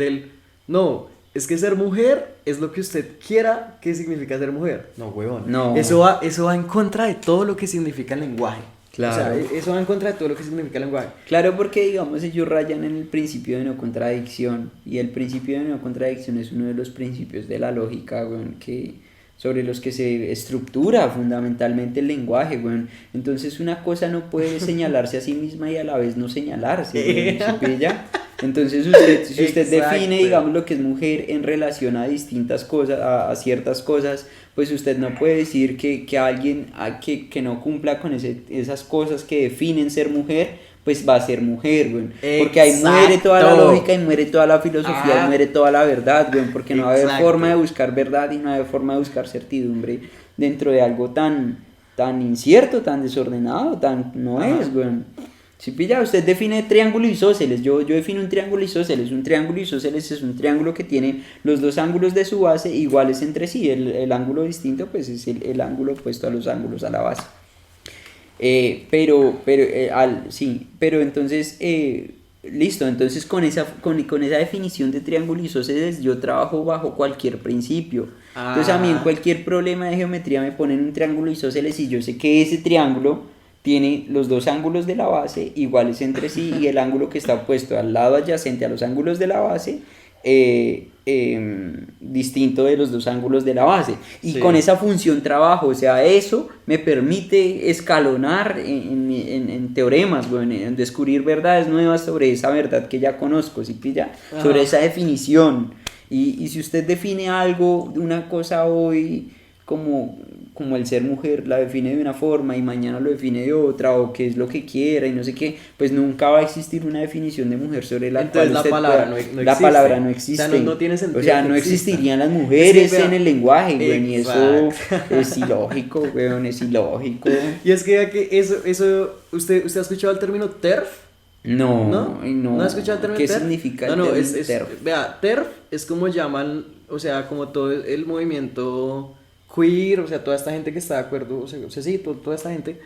no, es que ser mujer es lo que usted quiera que significa ser mujer. No, huevón.
No.
Eso va en contra de todo lo que significa el lenguaje.
Claro.
O sea, eso va en contra de todo lo que significa el lenguaje.
Claro, porque digamos ellos rayan en el principio de no contradicción y el principio de no contradicción es uno de los principios de la lógica, güey, que sobre los que se estructura fundamentalmente el lenguaje, weón. Entonces una cosa no puede señalarse a sí misma y a la vez no señalarse, weón, ¿sí pilla? Entonces si usted define, digamos, lo que es mujer en relación a distintas cosas, a ciertas cosas, pues usted no puede decir que alguien que no cumpla con esas cosas que definen ser mujer, pues va a ser mujer, güey. Porque ahí muere toda la lógica y muere toda la filosofía y muere toda la verdad, güey. Porque no va a haber forma de buscar verdad y no va a haber forma de buscar certidumbre dentro de algo tan incierto, tan desordenado, no es, güey. Si pilla, usted define triángulo isósceles. Yo defino un triángulo isósceles. Un triángulo isósceles es un triángulo que tiene los dos ángulos de su base iguales entre sí. El ángulo distinto, pues es el ángulo opuesto a los ángulos a la base. Pero entonces, listo, entonces con esa definición de triángulo isósceles yo trabajo bajo cualquier principio. Entonces a mí en cualquier problema de geometría me ponen un triángulo isósceles y yo sé que ese triángulo tiene los dos ángulos de la base iguales entre sí y el ángulo que está puesto al lado adyacente a los ángulos de la base distinto de los dos ángulos de la base y con esa función trabajo, o sea, eso me permite escalonar en teoremas, bueno, en descubrir verdades nuevas sobre esa verdad que ya conozco, ¿sí pilla? Sobre esa definición y si usted define algo, una cosa hoy como el ser mujer, la define de una forma y mañana lo define de otra, o qué es lo que quiera y no sé qué, pues nunca va a existir una definición de mujer sobre la
entonces
cual
la palabra no existe.
La palabra no existe.
O sea, no tiene sentido.
O sea, no existirían las mujeres en el lenguaje, güey, y eso
Exacto.
es ilógico, güey, es ilógico.
Y es que eso ¿usted ha escuchado el término TERF?
No.
¿No ha escuchado el término
¿Qué
TERF?
significa el
No,
término TERF?
Vea, TERF es como llaman, o sea, como todo el movimiento queer, o sea, toda esta gente que está de acuerdo, o sea sí, toda esta gente,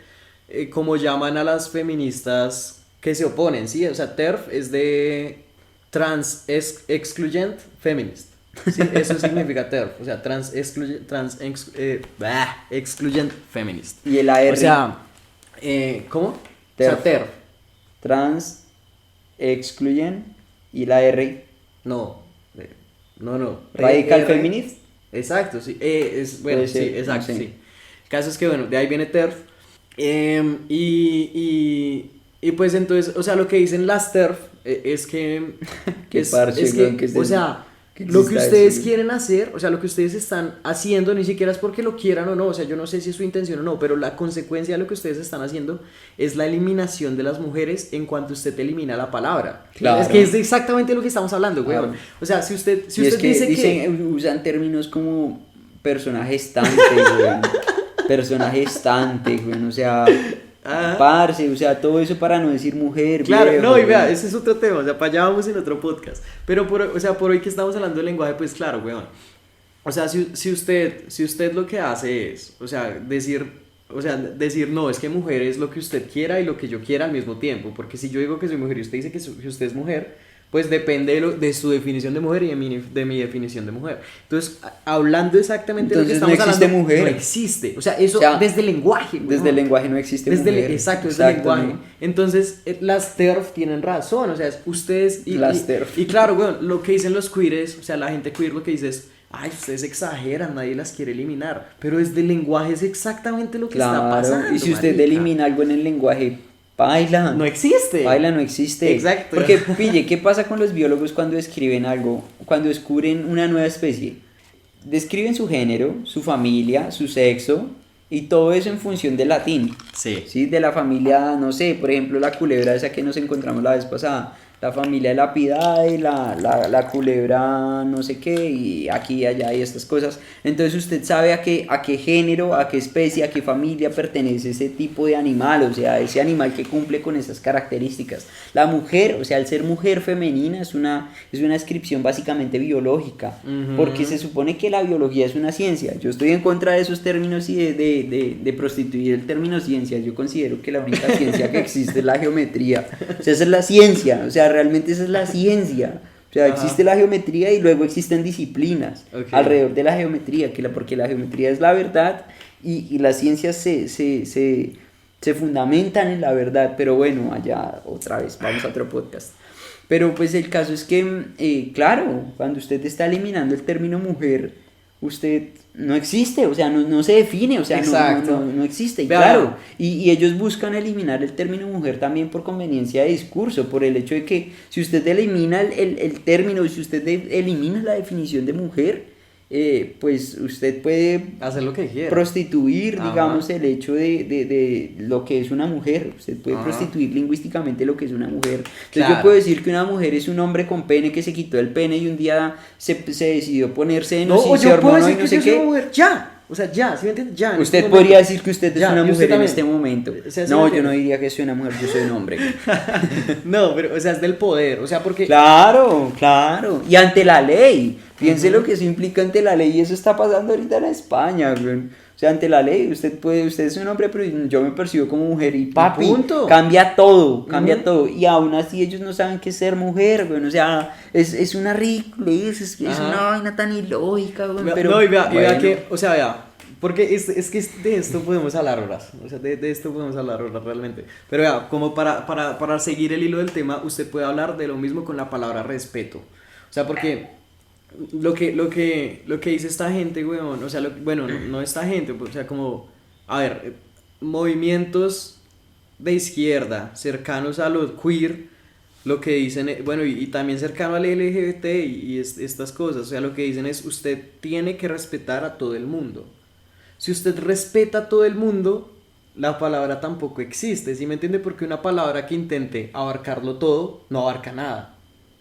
como llaman a las feministas que se oponen, ¿sí? O sea, TERF es de excludent feminist, ¿sí? Eso significa TERF, o sea, excludent feminist.
¿Y el AR?
O sea, ¿cómo?
TERF.
O sea, TERF.
Trans, excluyen, y la R.
No.
Radical
R.
feminist.
Exacto, sí. Bueno,
Puede
sí,
ser,
exacto,
no sé.
sí. El caso es que, bueno, de ahí viene TERF. Y pues entonces, o sea, lo que dicen las TERF es que.
Qué parche,
es
weón,
que,
que
o
es
sea,
que
lo que
exista
ustedes
eso,
quieren hacer, o sea, lo que ustedes están haciendo, ni siquiera es porque lo quieran o no, o sea, yo no sé si es su intención o no, pero la consecuencia de lo que ustedes están haciendo es la eliminación de las mujeres en cuanto usted elimina la palabra.
Claro.
Es que es exactamente lo que estamos hablando, weón.
Claro.
O sea, si usted
Y es que
dice que.
usan términos como personaje estante, güey. Personaje estante, güey. O sea, parce, o sea, todo eso para no decir mujer.
Claro,
viejo,
no, y vea,
güey.
ese es otro tema, o sea, para allá vamos en otro podcast. Pero por hoy que estamos hablando del lenguaje, pues claro, weón. O sea, si usted lo que hace es, o sea, decir no, es que mujer es lo que usted quiera y lo que yo quiera al mismo tiempo. Porque si yo digo que soy mujer y usted dice que usted es mujer, pues depende de su definición de mujer y de mi definición de mujer. Entonces, hablando exactamente de lo que
Entonces,
estamos
no existe
hablando,
mujer.
no existe. O sea, eso
O sea,
desde el lenguaje.
Desde
weón.
el lenguaje no existe mujer.
Exacto, desde el lenguaje.
¿no?
Entonces, las TERF tienen razón, o sea, ustedes...
Las TERF.
Y claro, bueno, lo que dicen los queers, o sea, la gente queer lo que dice es, ay, ustedes exageran, nadie las quiere eliminar. Pero desde el lenguaje es exactamente lo que está
Claro,
pasando.
y si usted
marica.
elimina algo en el lenguaje, baila.
No existe.
Baila no existe.
Exacto.
Porque, pille, ¿qué pasa con los biólogos cuando describen algo? Cuando descubren una nueva especie. Describen su género, su familia, su sexo y todo eso en función del latín.
Sí.
¿Sí? De la familia, no sé, por ejemplo, la culebra esa que nos encontramos la vez pasada. La familia de Lapidae, la culebra no sé qué, y aquí y allá y estas cosas. Entonces usted sabe a qué género, a qué especie, a qué familia pertenece ese tipo de animal, o sea, ese animal que cumple con esas características. La mujer, o sea, el ser mujer femenina es una descripción básicamente biológica, porque se supone que la biología es una ciencia. Yo estoy en contra de esos términos y de prostituir el término ciencia. Yo considero que la única ciencia que existe es la geometría. O sea, esa es la ciencia, o sea, realmente esa es la ciencia. O sea, existe la geometría y luego existen disciplinas alrededor de la geometría, porque la geometría es la verdad y las ciencias se fundamentan en la verdad. Pero bueno, allá otra vez, vamos a otro podcast. Pero pues el caso es que, claro, cuando usted está eliminando el término mujer, usted no existe, o sea, no se define, o sea,
Exacto.
no existe, y
Vea.
claro, y ellos buscan eliminar el término mujer también por conveniencia de discurso, por el hecho de que si usted elimina el término, si usted elimina la definición de mujer, pues usted puede
Hacer lo que quiera.
prostituir,
Ajá.
digamos, el hecho de lo que es una mujer. Usted puede
Ajá.
prostituir lingüísticamente lo que es una mujer. Entonces
Claro.
yo puedo decir que una mujer es un hombre con pene que se quitó el pene y un día se decidió ponerse
No, o
se
yo puedo
hormonó y
decir
no
que
sé
yo soy
qué.
una mujer, ya. O sea, ya, ¿sí me entiendes? Ya. en
Usted
este
podría
momento.
decir que usted es
Ya,
una
y usted
mujer en
también.
este momento.
O sea, ¿sí me
No, yo
entiende?
no diría que soy una mujer, yo soy un hombre.
No, pero, o sea, es del poder. O sea, porque.
Claro, claro. Y ante la ley. Piense lo que eso implica ante la ley y eso está pasando ahorita en España, güey. O sea, ante la ley, usted es un hombre, pero yo me percibo como mujer y papi,
punto.
cambia todo, cambia
Ujú.
todo. Y aún así ellos no saben qué es ser mujer, güey. O sea, es una ridiculez, es
Ajá.
una vaina tan ilógica, güey.
Vea-
Pero,
no, y vea
bueno.
que, o sea, vea, porque es que de esto podemos hablar horas, o sea, de esto podemos hablar horas realmente. Pero vea, como para seguir el hilo del tema, usted puede hablar de lo mismo con la palabra respeto. O sea, porque lo que dice esta gente, weón, o sea, bueno, no esta gente, o sea, como, a ver, movimientos de izquierda cercanos a los queer, lo que dicen, bueno, y también cercano al LGBT estas cosas, o sea, lo que dicen es, usted tiene que respetar a todo el mundo. Si usted respeta a todo el mundo, la palabra tampoco existe, ¿sí me entiende? Porque una palabra que intente abarcarlo todo, no abarca nada.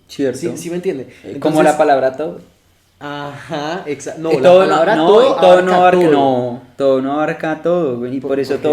Cierto.
¿Sí me entiende?
Como la palabra todo.
Ajá, exacto. No,
No,
la palabra todo,
todo no abarca,
todo.
no, todo no abarca todo, güey, y por eso
¿por qué?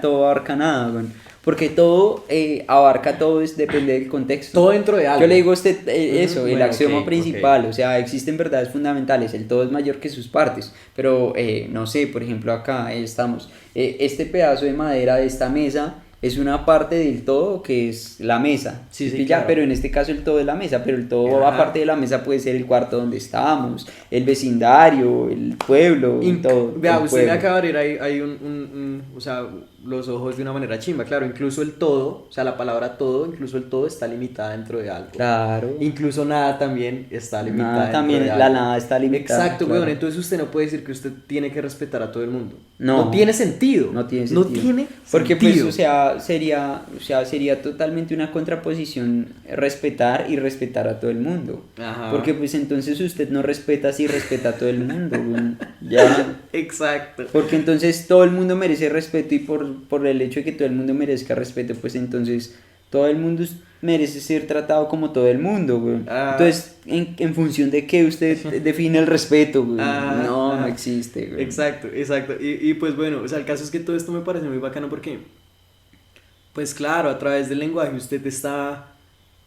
todo abarca nada, güey. Porque todo abarca todo, depende del contexto.
Todo dentro de algo.
Yo le digo a usted
Ujú,
eso, el
bueno,
axioma
ok,
principal, o sea, existen verdades fundamentales, el todo es mayor que sus partes, pero no sé, por ejemplo acá estamos, este pedazo de madera de esta mesa es una parte del todo que es la mesa,
Sí, sí,
ya,
claro.
pero en este caso el todo es la mesa, pero el todo
Ajá.
aparte de la mesa puede ser el cuarto donde estamos, el vecindario, el pueblo, todo.
Vea,
el
usted me
pueblo.
acaba de abrir ahí o sea, los ojos de una manera chimba, claro, incluso el todo, o sea, la palabra todo, incluso el todo está limitada dentro de algo.
Claro.
Incluso nada también está limitada
Nada
dentro
también,
de
la
algo.
nada está limitada.
Exacto,
claro.
weón, entonces usted no puede decir que usted tiene que respetar a todo el mundo.
No.
tiene sentido.
No tiene
No
sentido.
tiene
Porque
sentido.
pues, sería totalmente una contraposición respetar y respetar a todo el mundo.
Ajá.
Porque pues entonces usted no respeta si respeta a todo el mundo, güey. Ya.
Exacto.
Porque entonces todo el mundo merece respeto y por el hecho de que todo el mundo merezca respeto, pues entonces todo el mundo merece ser tratado como todo el mundo, güey.
Ah.
Entonces, en función de qué usted define el respeto, güey.
Ah,
no
ah.
existe, güey.
Exacto, exacto. Y pues bueno, o sea, el caso es que todo esto me parece muy bacano porque, pues claro, a través del lenguaje usted está,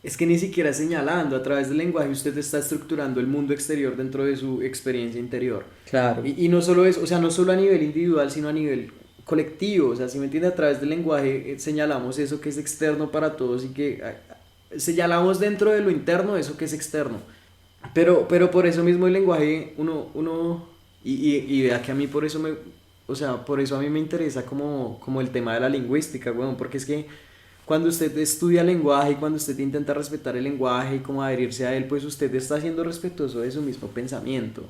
es que ni siquiera señalando, a través del lenguaje usted está estructurando el mundo exterior dentro de su experiencia interior.
Claro.
Y no solo eso, o sea, no solo a nivel individual, sino a nivel colectivo, o sea, si me entiende, a través del lenguaje señalamos eso que es externo para todos y que señalamos dentro de lo interno eso que es externo. Pero por eso mismo el lenguaje, y vea que a mí por eso o sea, por eso a mí me interesa como el tema de la lingüística, weón, porque es que cuando usted estudia lenguaje y cuando usted intenta respetar el lenguaje y como adherirse a él, pues usted está siendo respetuoso de su mismo pensamiento.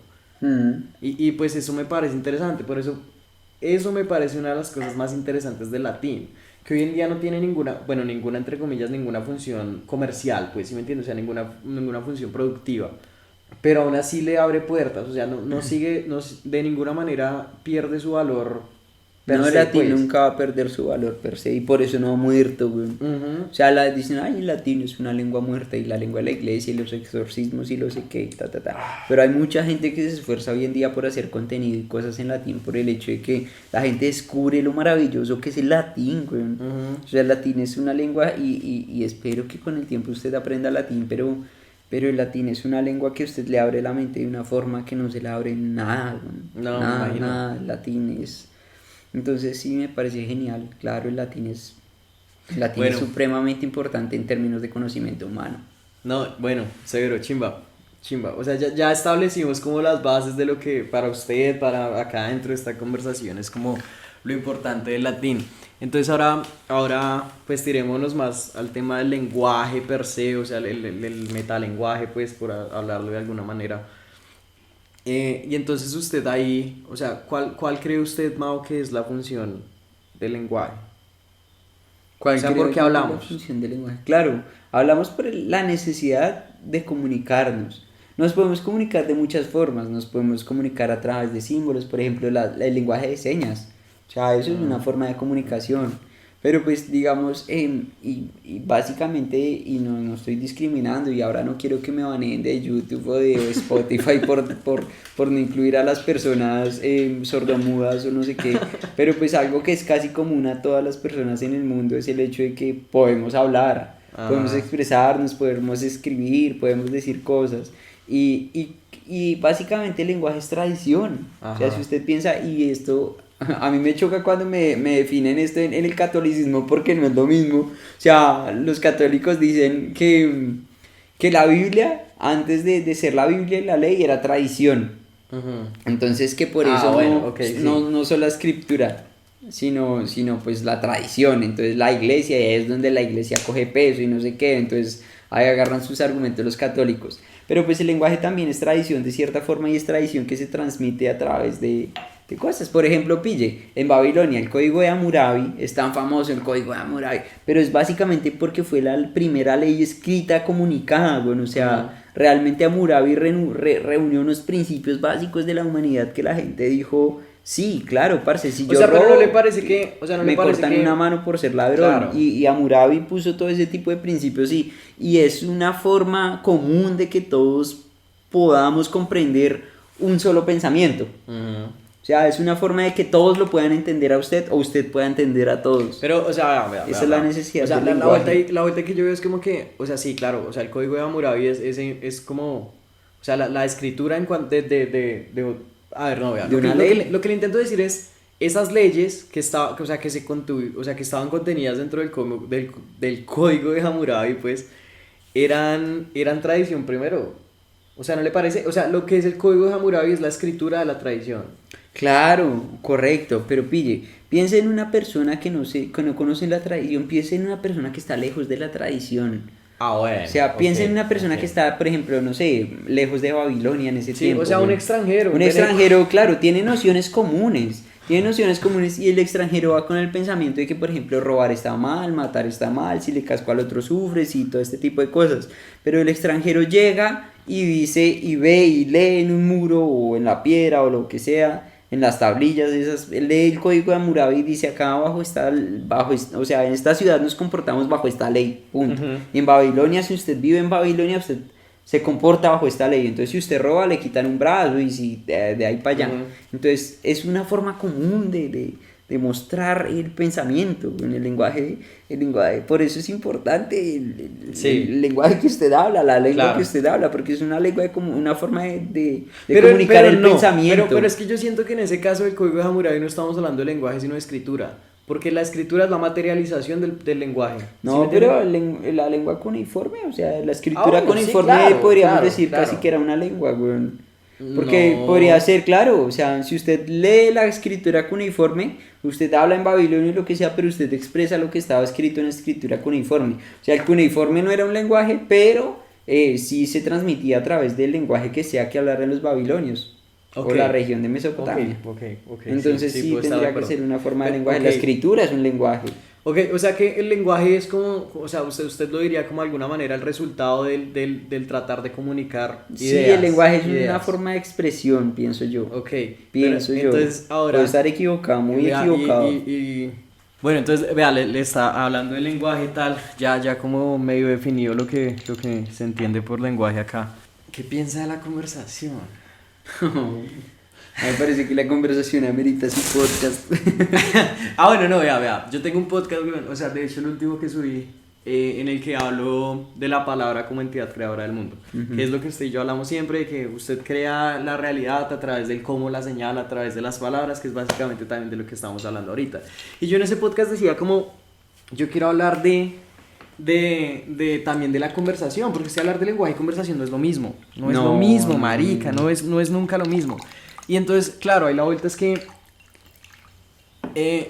Y pues eso me parece interesante, por eso me parece una de las cosas más interesantes del latín, que hoy en día no tiene ninguna entre comillas, ninguna función comercial, pues, ¿sí me entiendes? O sea, ninguna función productiva, pero aún así le abre puertas, o sea, de ninguna manera pierde su valor per
No, el
se,
latín
pues.
nunca va a perder su valor per se y por eso no ha muerto, güey.
Ujú.
O sea, dicen, ay, el latín es una lengua muerta y la lengua de la iglesia y los exorcismos y lo sé qué, ta, ta, ta. Pero hay mucha gente que se esfuerza hoy en día por hacer contenido y cosas en latín por el hecho de que la gente descubre lo maravilloso que es el latín, güey.
Ujú.
O sea, el latín es una lengua y espero que con el tiempo usted aprenda latín, pero el latín es una lengua que usted le abre la mente de una forma que no se le abre nada, güey.
No, me
nada,
imagino.
nada, el latín es... Entonces sí me parece genial, claro, el latín es
Bueno.
supremamente importante en términos de conocimiento humano.
No, bueno, severo, chimba. O sea, ya establecimos como las bases de lo que para usted, para acá dentro de esta conversación es como lo importante del latín. Entonces ahora pues tirémonos más al tema del lenguaje per se, o sea, el metalenguaje, pues por hablarlo de alguna manera. Y entonces usted ahí, o sea, ¿cuál cree usted, Mao, que es la función del lenguaje? O sea,
creo
¿por qué
yo que es la
hablamos?
función del lenguaje? Claro, hablamos por la necesidad de comunicarnos. Nos podemos comunicar de muchas formas, nos podemos comunicar a través de símbolos, por ejemplo, el lenguaje de señas. O sea, eso es una forma de comunicación. Pero pues digamos, y básicamente, y no estoy discriminando, y ahora no quiero que me baneen de YouTube o de Spotify por no incluir a las personas sordomudas o no sé qué, pero pues algo que es casi común a todas las personas en el mundo es el hecho de que podemos hablar, podemos
Ajá.
expresarnos, podemos escribir, podemos decir cosas, y básicamente el lenguaje es tradición. O sea, si
Ajá.
usted piensa, y esto a mí me choca cuando me definen esto en el catolicismo porque no es lo mismo. O sea, los católicos dicen que la Biblia, antes de ser la Biblia y la ley, era tradición.
Ujú.
Entonces que por
Ah,
eso
bueno, ok, sí.
no solo la escritura, sino pues la tradición. Entonces la iglesia, y ahí es donde la iglesia coge peso y no sé qué. Entonces ahí agarran sus argumentos los católicos. Pero pues el lenguaje también es tradición de cierta forma y es tradición que se transmite a través de cosas. Por ejemplo, pille, en Babilonia el código de Hammurabi es tan famoso, el código de Hammurabi, pero es básicamente porque fue la primera ley escrita comunicada, bueno, o
Ujú.
sea, realmente Hammurabi reunió unos principios básicos de la humanidad que la gente dijo, sí, claro, parce, si
O
yo
sea, pero no le
robo,
parece que, o sea, no le
me
parece
cortan una
que,
mano por ser ladrón.
claro.
Y Hammurabi puso todo ese tipo de principios y es una forma común de que todos podamos comprender un solo pensamiento.
Ujú.
O sea, es una forma de que todos lo puedan entender a usted o usted pueda entender a todos.
Pero, o sea,
Esa es la necesidad
O sea,
del
la vuelta,
lenguaje.
la vuelta que yo veo es como que, o sea, sí, claro, o sea, el código de Hammurabi es como, o sea, la escritura en cuanto a ver, no, vea,
De una ley.
lo que le intento decir es, esas leyes o sea, o sea, que estaban contenidas dentro del código de Hammurabi, pues, eran tradición primero. O sea, ¿no le parece? O sea, lo que es el código de Hammurabi es la escritura de la tradición.
Claro, correcto, pero pille, piense en una persona que no conoce la tradición, piense en una persona que está lejos de la tradición.
Ah,
O
bueno,
sea,
ok,
piensa en una persona
ok.
que está, por ejemplo, no sé, lejos de Babilonia en ese
Sí, o
tiempo,
sea, un
güey.
extranjero,
Un extranjero, claro, tiene nociones comunes y el extranjero va con el pensamiento de que, por ejemplo, robar está mal, matar está mal, si le casco al otro sufres y todo este tipo de cosas. Pero el extranjero llega y dice y ve y lee en un muro o en la piedra o lo que sea, en las tablillas esas, lee el código de Hammurabi y dice acá abajo está, o sea, en esta ciudad nos comportamos bajo esta ley, punto.
Ujú.
Y en Babilonia, si usted vive en Babilonia, usted se comporta bajo esta ley. Entonces, si usted roba, le quitan un brazo y si de ahí para allá.
Ujú.
Entonces, es una forma común de mostrar el pensamiento en el lenguaje, el lenguaje. Por eso es importante el
Sí,
lenguaje que usted habla, la lengua que
claro.
usted habla, porque es una lengua como una forma de
Pero,
comunicar el
no,
pensamiento.
pero es que yo siento que en ese caso del código de Hammurabi no estamos hablando de lenguaje, sino de escritura. Porque la escritura es la materialización del lenguaje. ¿Sí me
No,
entiende?
pero la lengua cuneiforme, o sea, la
Ah,
escritura
bueno, sí,
cuneiforme
claro,
podríamos
claro,
decir casi
claro.
que era una lengua, weón. Porque podría
No.
ser, claro, o sea, si usted lee la escritura cuneiforme, usted habla en babilonio y lo que sea, pero usted expresa lo que estaba escrito en la escritura cuneiforme. O sea, el cuneiforme no era un lenguaje, pero sí se transmitía a través del lenguaje que sea que hablaran los babilonios
Ok.
o la región de
Ok,
Mesopotamia.
ok,
Entonces
sí,
sí
puedo estar de
tendría que
acuerdo.
ser una forma de
Pe-
lenguaje.
ok,
La escritura es un lenguaje.
ok, o sea que el lenguaje es como, o sea, usted lo diría como de alguna manera el resultado del tratar de comunicar
Sí, el lenguaje es una
ideas.
forma de expresión, pienso yo.
Ok, pero
Pienso yo.
entonces
Puedo
ahora,
estar equivocado, muy
vea,
equivocado.
bueno, entonces, vea, le está hablando del lenguaje y tal, ya como medio definido lo que se entiende por lenguaje acá. ¿Qué piensa de la conversación?
Me parece que la conversación amerita su podcast.
Ah, bueno, no, vea, yo tengo un podcast, weón, o sea, de hecho el último que subí, en el que hablo de la palabra como entidad creadora del mundo, que es lo que usted y yo hablamos siempre, de que usted crea la realidad a través del cómo la señala, a través de las palabras, que es básicamente también de lo que estamos hablando ahorita. Y yo en ese podcast decía como, yo quiero hablar también de la conversación, porque hablar de lenguaje y conversación no es lo mismo, no es lo
No,
mismo,
no,
marica,
no.
no es nunca lo mismo. Y entonces, claro, ahí la vuelta es que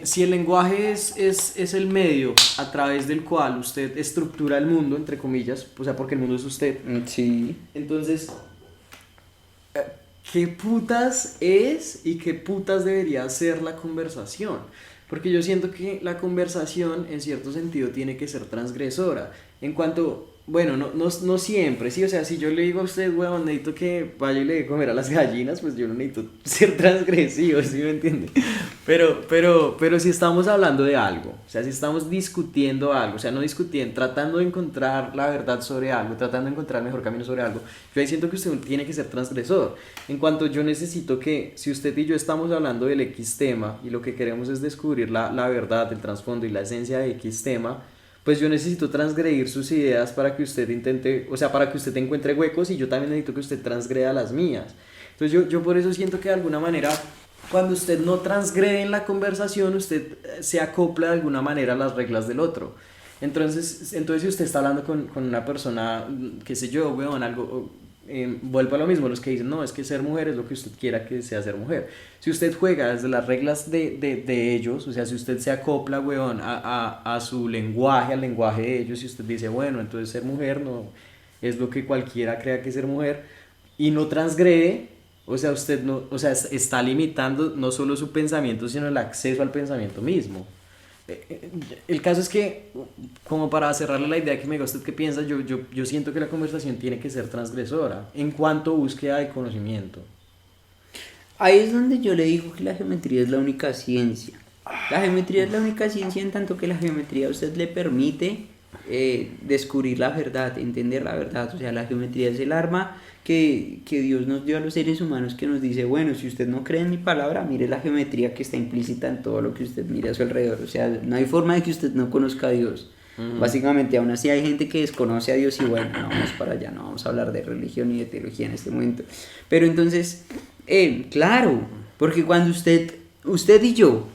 si el lenguaje es el medio a través del cual usted estructura el mundo, entre comillas, o sea, porque el mundo es usted,
Sí.
entonces, qué putas es y qué putas debería ser la conversación. Porque yo siento que la conversación en cierto sentido tiene que ser transgresora. En cuanto, bueno, no siempre, ¿sí? O sea, si yo le digo a usted, weón, necesito que vaya y le dé comer a las gallinas, pues yo no necesito ser transgresivo, ¿sí me entiende? Pero si estamos hablando de algo, o sea, si estamos discutiendo algo, o sea, no discutiendo, tratando de encontrar la verdad sobre algo, tratando de encontrar el mejor camino sobre algo, yo ahí siento que usted tiene que ser transgresor. En cuanto yo necesito que, si usted y yo estamos hablando del X tema y lo que queremos es descubrir la verdad, el trasfondo y la esencia de X tema, pues yo necesito transgredir sus ideas para que usted intente, o sea, para que usted encuentre huecos, y yo también necesito que usted transgreda las mías. Entonces yo por eso siento que de alguna manera, cuando usted no transgrede en la conversación, usted se acopla de alguna manera a las reglas del otro. Entonces si usted está hablando con una persona, qué sé yo, weón, algo, vuelvo a lo mismo, los que dicen, no, es que ser mujer es lo que usted quiera que sea ser mujer. Si usted juega desde las reglas de ellos, o sea, si usted se acopla, weón, a su lenguaje, al lenguaje de ellos, y usted dice, bueno, entonces ser mujer no es lo que cualquiera crea que es ser mujer, y no transgrede, o sea, usted no, o sea, está limitando no solo su pensamiento, sino el acceso al pensamiento mismo. El caso es que, como para cerrarle la idea que me diga usted qué piensa, yo siento que la conversación tiene que ser transgresora en cuanto a búsqueda de conocimiento.
Ahí es donde yo le digo que la geometría es la única ciencia. La geometría es la única ciencia en tanto que la geometría a usted le permite descubrir la verdad, entender la verdad. O sea, la geometría es el arma que Dios nos dio a los seres humanos, que nos dice, bueno, si usted no cree en mi palabra, mire la geometría que está implícita en todo lo que usted mire a su alrededor. O sea, no hay forma de que usted no conozca a Dios. Básicamente, aún así hay gente que desconoce a Dios, y bueno, no vamos para allá, no vamos a hablar de religión ni de teología en este momento. Pero entonces, claro, porque cuando usted y yo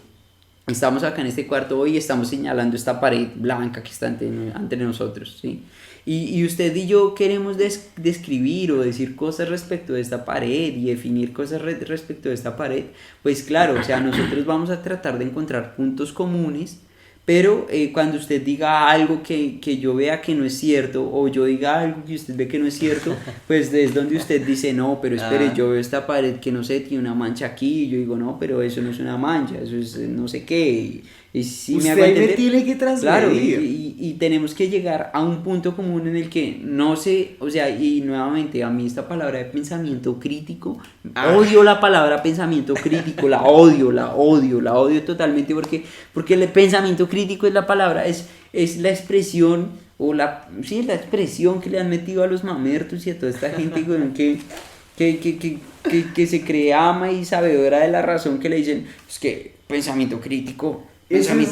estamos acá en este cuarto hoy, estamos señalando esta pared blanca que está ante nosotros, ¿sí? Y usted y yo queremos describir o decir cosas respecto de esta pared y definir cosas respecto de esta pared, pues claro, o sea, nosotros vamos a tratar de encontrar puntos comunes, pero cuando usted diga algo que yo vea que no es cierto, o yo diga algo que usted ve que no es cierto, pues es donde usted dice, no, pero espere, yo veo esta pared que no sé, tiene una mancha aquí, y yo digo, no, pero eso no es una mancha, eso es no sé qué, y si
usted
me hago
me tiene que transgredir.
Claro, y tenemos que llegar a un punto común en el que no sé, o sea, y nuevamente a mí esta palabra de pensamiento crítico, odio la palabra pensamiento crítico, la odio totalmente, porque el pensamiento crítico es la palabra, es la expresión, o la expresión que le han metido a los mamertos y a toda esta gente que se cree ama y sabedora de la razón, que le dicen, es que pensamiento crítico es sí,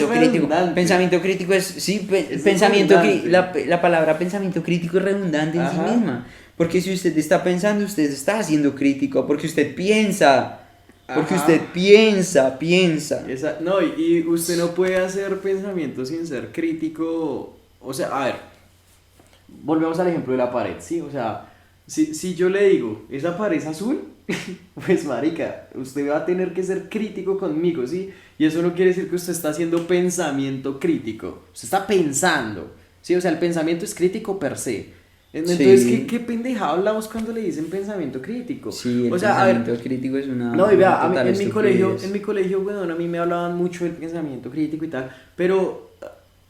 la palabra pensamiento crítico es redundante en sí misma, porque si usted está pensando, usted está siendo crítico, porque usted piensa. Porque usted piensa.
No, y usted no puede hacer pensamiento sin ser crítico. O sea, a ver, volvemos al ejemplo de la pared, ¿sí? O sea, si yo le digo, ¿esa pared es azul? Pues marica, usted va a tener que ser crítico conmigo, ¿sí? Y eso no quiere decir que usted está haciendo pensamiento crítico. Usted está pensando, ¿sí? O sea, el pensamiento es crítico per se. Entonces,
Sí.
¿qué pendejada hablamos cuando le dicen pensamiento crítico?
Sí, el
o sea, a ver,
pensamiento crítico es una
no, y vea, a mí,
total
en mi
estupidez.
colegio, bueno, a mí me hablaban mucho del pensamiento crítico y tal, pero,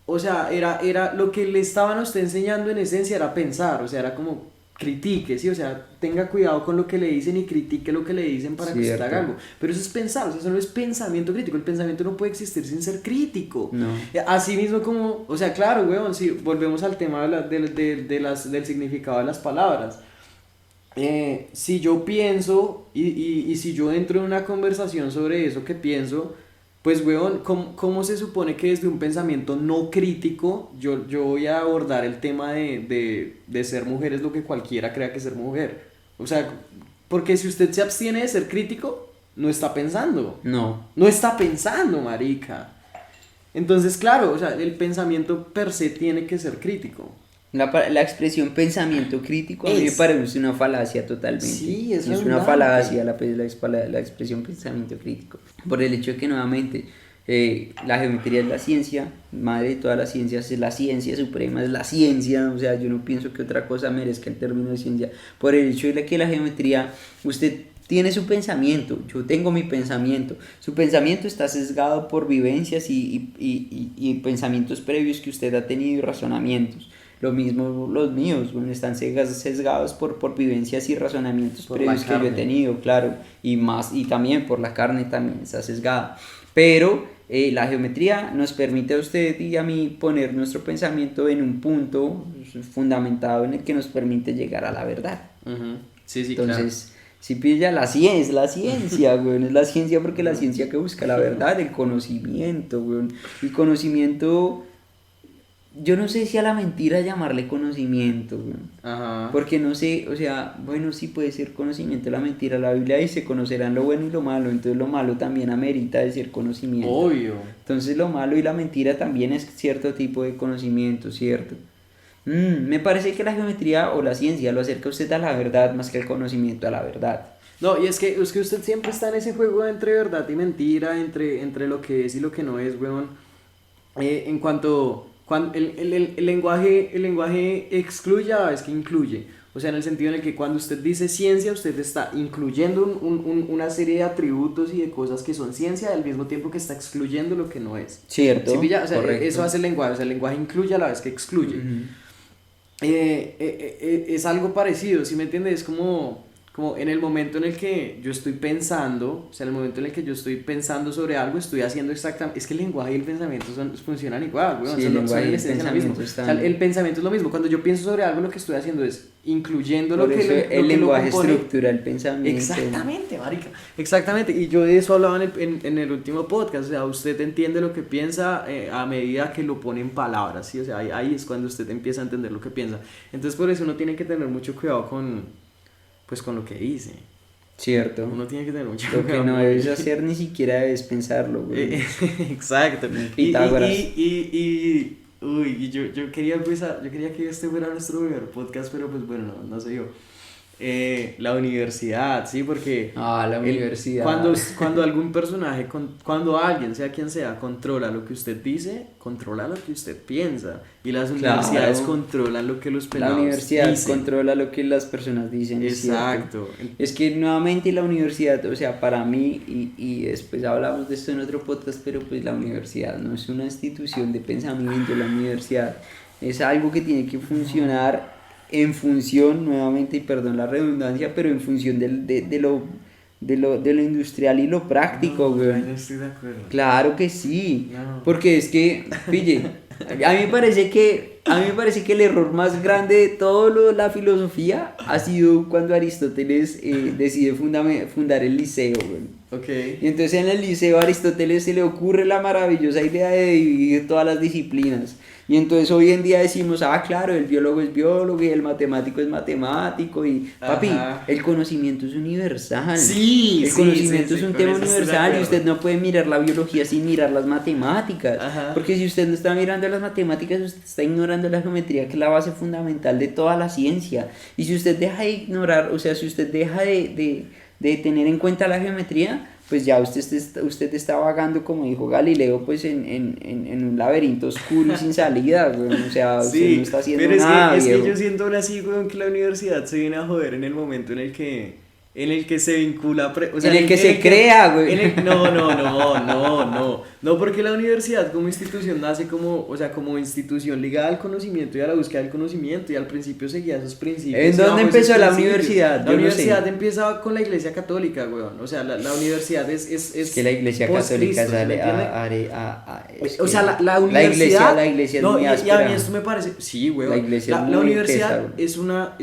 o sea, era lo que le estaban a usted enseñando en esencia era pensar, o sea, era como critique, ¿sí? O sea, tenga cuidado con lo que le dicen y critique lo que le dicen para que usted haga algo, pero eso es pensar, o sea, eso no es pensamiento crítico, el pensamiento no puede existir sin ser crítico.
No.
Así mismo como, o sea, claro, weón, si volvemos al tema del significado de las palabras. Si yo pienso y si yo entro en una conversación sobre eso que pienso, pues weón, ¿cómo se supone que desde un pensamiento no crítico yo voy a abordar el tema de ser mujer es lo que cualquiera crea que es ser mujer? O sea, porque si usted se abstiene de ser crítico, no está pensando. No está pensando, marica. Entonces, claro, o sea, el pensamiento per se tiene que ser crítico.
La expresión pensamiento crítico a mí me parece una falacia totalmente.
Sí, es
una falacia la expresión pensamiento crítico. Por el hecho de que nuevamente la geometría es la ciencia, madre de todas las ciencias, es la ciencia suprema, es la ciencia, o sea, yo no pienso que otra cosa merezca el término de ciencia. Por el hecho de que la geometría, usted tiene su pensamiento, yo tengo mi pensamiento. Su pensamiento está sesgado por vivencias y pensamientos previos que usted ha tenido y razonamientos. Lo mismo los míos, bueno, están sesgados por vivencias y razonamientos
Por
previos
la
que yo he
carne.
tenido, claro, y también por la carne también está sesgada. Pero la geometría nos permite a usted y a mí poner nuestro pensamiento en un punto fundamentado en el que nos permite llegar a la verdad.
Ujú. Sí, sí,
Entonces, si pilla la ciencia, es la ciencia, güey, es la ciencia porque la ciencia que busca la verdad, el conocimiento, güey. El conocimiento, yo no sé si a la mentira llamarle conocimiento, güey.
claro. Ajá.
Porque no sé, o sea, bueno, sí puede ser conocimiento la mentira. La Biblia dice, conocerán lo bueno y lo malo, entonces lo malo también amerita decir conocimiento.
Obvio.
Entonces lo malo y la mentira también es cierto tipo de conocimiento, ¿cierto? Me parece que la geometría o la ciencia lo acerca a usted a la verdad más que el conocimiento a la verdad.
No, y es que usted siempre está en ese juego entre verdad y mentira, entre lo que es y lo que no es, weón. En cuanto el lenguaje excluye a la vez que incluye. O sea, en el sentido en el que cuando usted dice ciencia, usted está incluyendo una serie de atributos y de cosas que son ciencia, al mismo tiempo que está excluyendo lo que no es.
¿Cierto?
¿Sí pilla? O sea,
Correcto.
eso hace el lenguaje. O sea, el lenguaje incluye a la vez que excluye.
Ujú.
Es algo parecido, ¿sí me entiendes? Es como en el momento en el que yo estoy pensando, o sea, en el momento en el que yo estoy pensando sobre algo, estoy haciendo exactamente, es que el lenguaje y el pensamiento funcionan igual, weón,
Sí, el lenguaje y el
esencia lo mismo.
pensamiento
O sea,
están...
el pensamiento es lo mismo, cuando yo pienso sobre algo, lo que estoy haciendo es incluyendo
Por
lo que,
eso
lo
el
que lo
lenguaje
compone.
estructura el pensamiento.
Exactamente, marica, exactamente, y yo de eso hablaba en el último podcast, o sea, usted entiende lo que piensa a medida que lo pone en palabras, ¿sí? O sea, ahí es cuando usted empieza a entender lo que piensa, entonces por eso uno tiene que tener mucho cuidado con lo que dice,
Cierto.
uno tiene que tener mucho
Lo que
cuidado
no
con lo que
debes
dice.
hacer ni siquiera debes pensarlo, güey.
Exacto,
Pitágoras.
uy, yo quería empezar, yo quería que este fuera nuestro primer podcast, pero pues bueno, no se dio. La universidad, sí, porque
La universidad.
cuando algún personaje, cuando alguien, sea quien sea, controla lo que usted dice, controla lo que usted piensa. Y las universidades
Claro.
controlan lo que los
La
pelados
universidad
dicen.
controla lo que las personas dicen, es cierto.
Exacto.
Es que nuevamente la universidad, o sea, para mí, y después hablamos de esto en otro podcast, pero pues la universidad no es una institución de pensamiento, la universidad es algo que tiene que funcionar en función, nuevamente, y perdón la redundancia, pero en función de lo industrial y lo práctico,
No,
güey.
no estoy de acuerdo.
Claro que sí,
No.
porque es que, pille, a mí me parece que el error más grande de toda la filosofía ha sido cuando Aristóteles decide fundar el liceo, güey.
Ok.
Y entonces en el liceo a Aristóteles se le ocurre la maravillosa idea de dividir todas las disciplinas. Y entonces hoy en día decimos, claro, el biólogo es biólogo y el matemático es matemático. Y papi,
Ajá.
el conocimiento es universal.
Sí,
El
sí,
conocimiento
sí,
es
sí,
un
con
tema
eso estoy de
universal y
acuerdo.
usted no puede mirar la biología sin mirar las matemáticas.
Ajá.
Porque si usted no está mirando las matemáticas, usted está ignorando la geometría, que es la base fundamental de toda la ciencia. Y si usted deja de ignorar, o sea, si usted deja de tener en cuenta la geometría, pues ya usted está vagando, como dijo Galileo, pues en un laberinto oscuro y sin salida, güey. O sea, usted
Sí,
no está haciendo
pero
nada,
es que
viejo.
yo siento ahora sí, weón, que la universidad se viene a joder en el momento en el que se vincula, o sea,
En el que se crea, güey.
no, porque la universidad como institución nace como, o sea, como institución ligada al conocimiento y a la búsqueda del conocimiento y al principio seguía esos principios.
¿En
y
dónde
bajo esos
empezó la
principios.
universidad?
La
Yo no
universidad
sé.
empieza con la iglesia católica, weón, o sea, la universidad es
Es que la iglesia
post-Cristo,
católica
¿sí me
sale
entiende?
es
O
que
sea, la universidad.
La iglesia es
no,
muy
y a
áspera.
mí esto me parece. Sí, güey.
La iglesia es
La
muy
universidad
tesa, güey.
es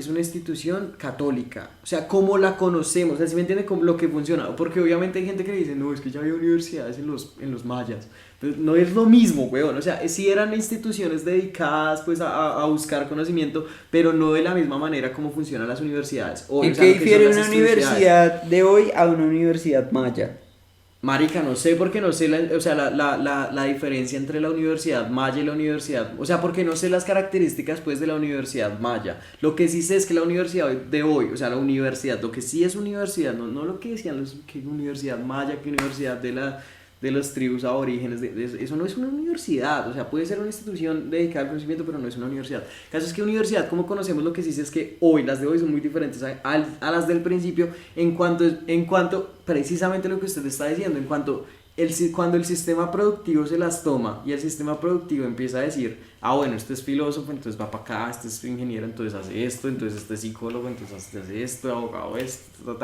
una institución católica. O sea, como la conocemos. O sea, ¿sí me entiende? Como lo que funciona. Porque obviamente hay gente que le dice, no, es que ya había universidades en los mayas. Pero no es lo mismo, weón. O sea, sí eran instituciones dedicadas pues a buscar conocimiento, pero no de la misma manera como funcionan las universidades. Hoy,
¿En
o sea,
qué
lo que son
difiere
las
una
instituciones.
universidad de hoy a una universidad maya?
Marica, no sé porque no sé o sea, la diferencia entre la universidad maya y la universidad, o sea, porque no sé las características pues de la universidad maya. Lo que sí sé es que la universidad de hoy, o sea, la universidad, lo que sí es universidad, no lo que decían los que universidad maya, que universidad de las tribus aborígenes, eso no es una universidad, o sea, puede ser una institución dedicada al conocimiento, pero no es una universidad. El caso es que universidad, como conocemos, lo que sí es que hoy, las de hoy son muy diferentes a las del principio, en cuanto, precisamente lo que usted está diciendo, en cuanto cuando el sistema productivo se las toma y el sistema productivo empieza a decir, bueno, este es filósofo, entonces va para acá, este es ingeniero, entonces hace esto, entonces este es psicólogo, entonces hace esto, abogado, esto,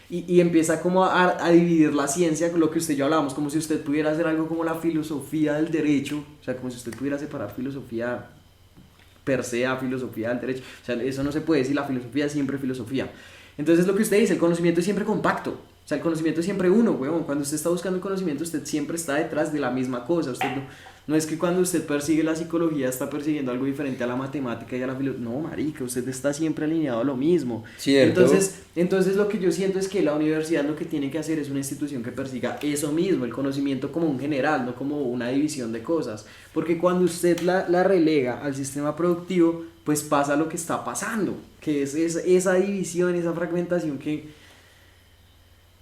y empieza como a dividir la ciencia, con lo que usted y yo hablábamos, como si usted pudiera hacer algo como la filosofía del derecho, o sea, como si usted pudiera separar filosofía per se a filosofía del derecho, o sea, eso no se puede decir, la filosofía es siempre filosofía. Entonces lo que usted dice, el conocimiento es siempre compacto. O sea, el conocimiento es siempre uno, weón. Cuando usted está buscando el conocimiento, usted siempre está detrás de la misma cosa. Usted no es que cuando usted persigue la psicología está persiguiendo algo diferente a la matemática y a la filosofía. No, marica, usted está siempre alineado a lo mismo.
Cierto.
Entonces lo que yo siento es que la universidad lo que tiene que hacer es una institución que persiga eso mismo, el conocimiento como un general, no como una división de cosas. Porque cuando usted la relega al sistema productivo, pues pasa lo que está pasando, que es esa división, esa fragmentación que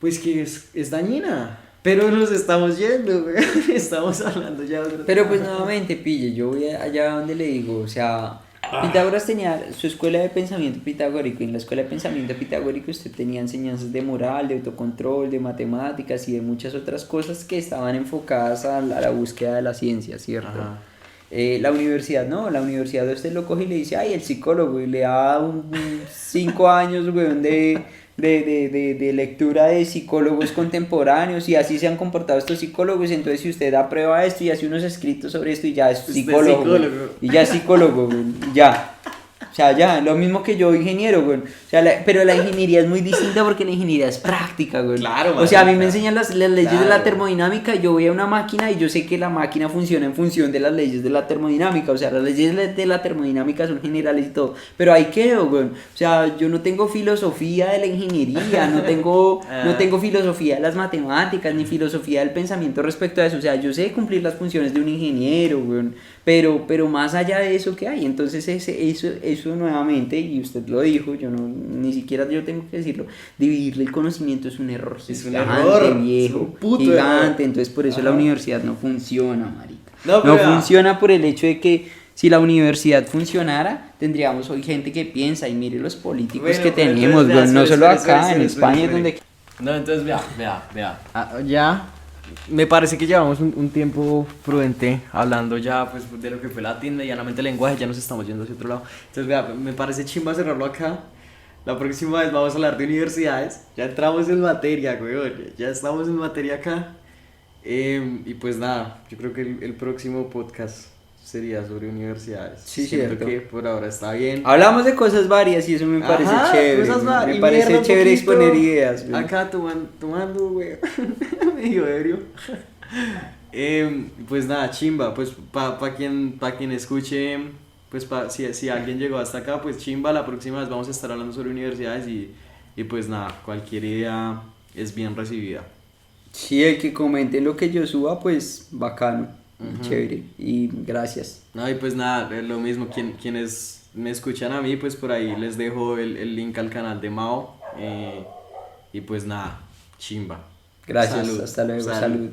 es dañina. Pero nos estamos yendo, güey. Estamos hablando ya de otra
Pero
cosa.
pues nuevamente, pille, yo voy allá donde le digo, o sea, Pitágoras tenía su escuela de pensamiento pitagórico, y en la escuela de pensamiento pitagórico usted tenía enseñanzas de moral, de autocontrol, de matemáticas y de muchas otras cosas que estaban enfocadas a la búsqueda de la ciencia, ¿cierto?
Ajá.
La universidad no, la universidad usted lo coge y le dice, ay, el psicólogo, y le da 5 años, weón, de lectura de psicólogos contemporáneos, y así se han comportado estos psicólogos. Entonces si usted aprueba esto y hace unos escritos sobre esto y ya es psicólogo, y ya es psicólogo, ya. O sea, ya, lo mismo que yo, ingeniero, güey. O sea, pero la ingeniería es muy distinta porque la ingeniería es práctica, güey.
Claro,
o sea, a mí
marica.
me enseñan las leyes
Claro.
de la termodinámica, y yo voy a una máquina y yo sé que la máquina funciona en función de las leyes de la termodinámica. O sea, las leyes de la termodinámica son generales y todo. Pero ahí quedo, güey. O sea, yo no tengo filosofía de la ingeniería, no tengo filosofía de las matemáticas, ni filosofía del pensamiento respecto a eso. O sea, yo sé cumplir las funciones de un ingeniero, güey. Pero más allá de eso, ¿qué hay? Entonces eso nuevamente, y usted lo dijo, ni siquiera yo tengo que decirlo, dividirle el conocimiento es un error viejo,
es un puto
gigante.
error.
Entonces por eso la
Ajá.
universidad no funciona, marica.
No,
No
pero
funciona por el hecho de que si la universidad funcionara, tendríamos hoy gente que piensa, y mire los políticos
Bueno,
que
pero
tenemos,
entonces,
güey, no
espere,
solo
espere,
acá, en
espere,
España,
espere.
donde...
No, entonces vea. Ya me parece que llevamos un tiempo prudente hablando ya pues de lo que fue latín, medianamente lenguaje, ya nos estamos yendo hacia otro lado. Entonces vea, me parece chimba cerrarlo acá. La próxima vez vamos a hablar de universidades. Ya entramos en materia, weón. Ya estamos en materia acá. Y pues nada, yo creo que el próximo podcast sería sobre universidades.
Sí,
Siento
cierto.
que por ahora está bien.
Hablamos de cosas varias y eso me parece
Ajá,
chévere.
cosas
Me
y
parece
mierda un
chévere
poquito.
exponer ideas, güey.
Acá tomando, güey. Medio ebrio. Pues nada, chimba. Pues pa quien escuche, pues si alguien llegó hasta acá, pues chimba. La próxima vez vamos a estar hablando sobre universidades y pues nada, cualquier idea es bien recibida.
Sí, el que comente lo que yo suba, pues bacano, chévere, y gracias.
No, y pues nada, lo mismo, quienes me escuchan a mí, pues por ahí les dejo el link al canal de Mao. Y pues nada, chimba.
Gracias,
Salud.
hasta luego,
Salud.
salud.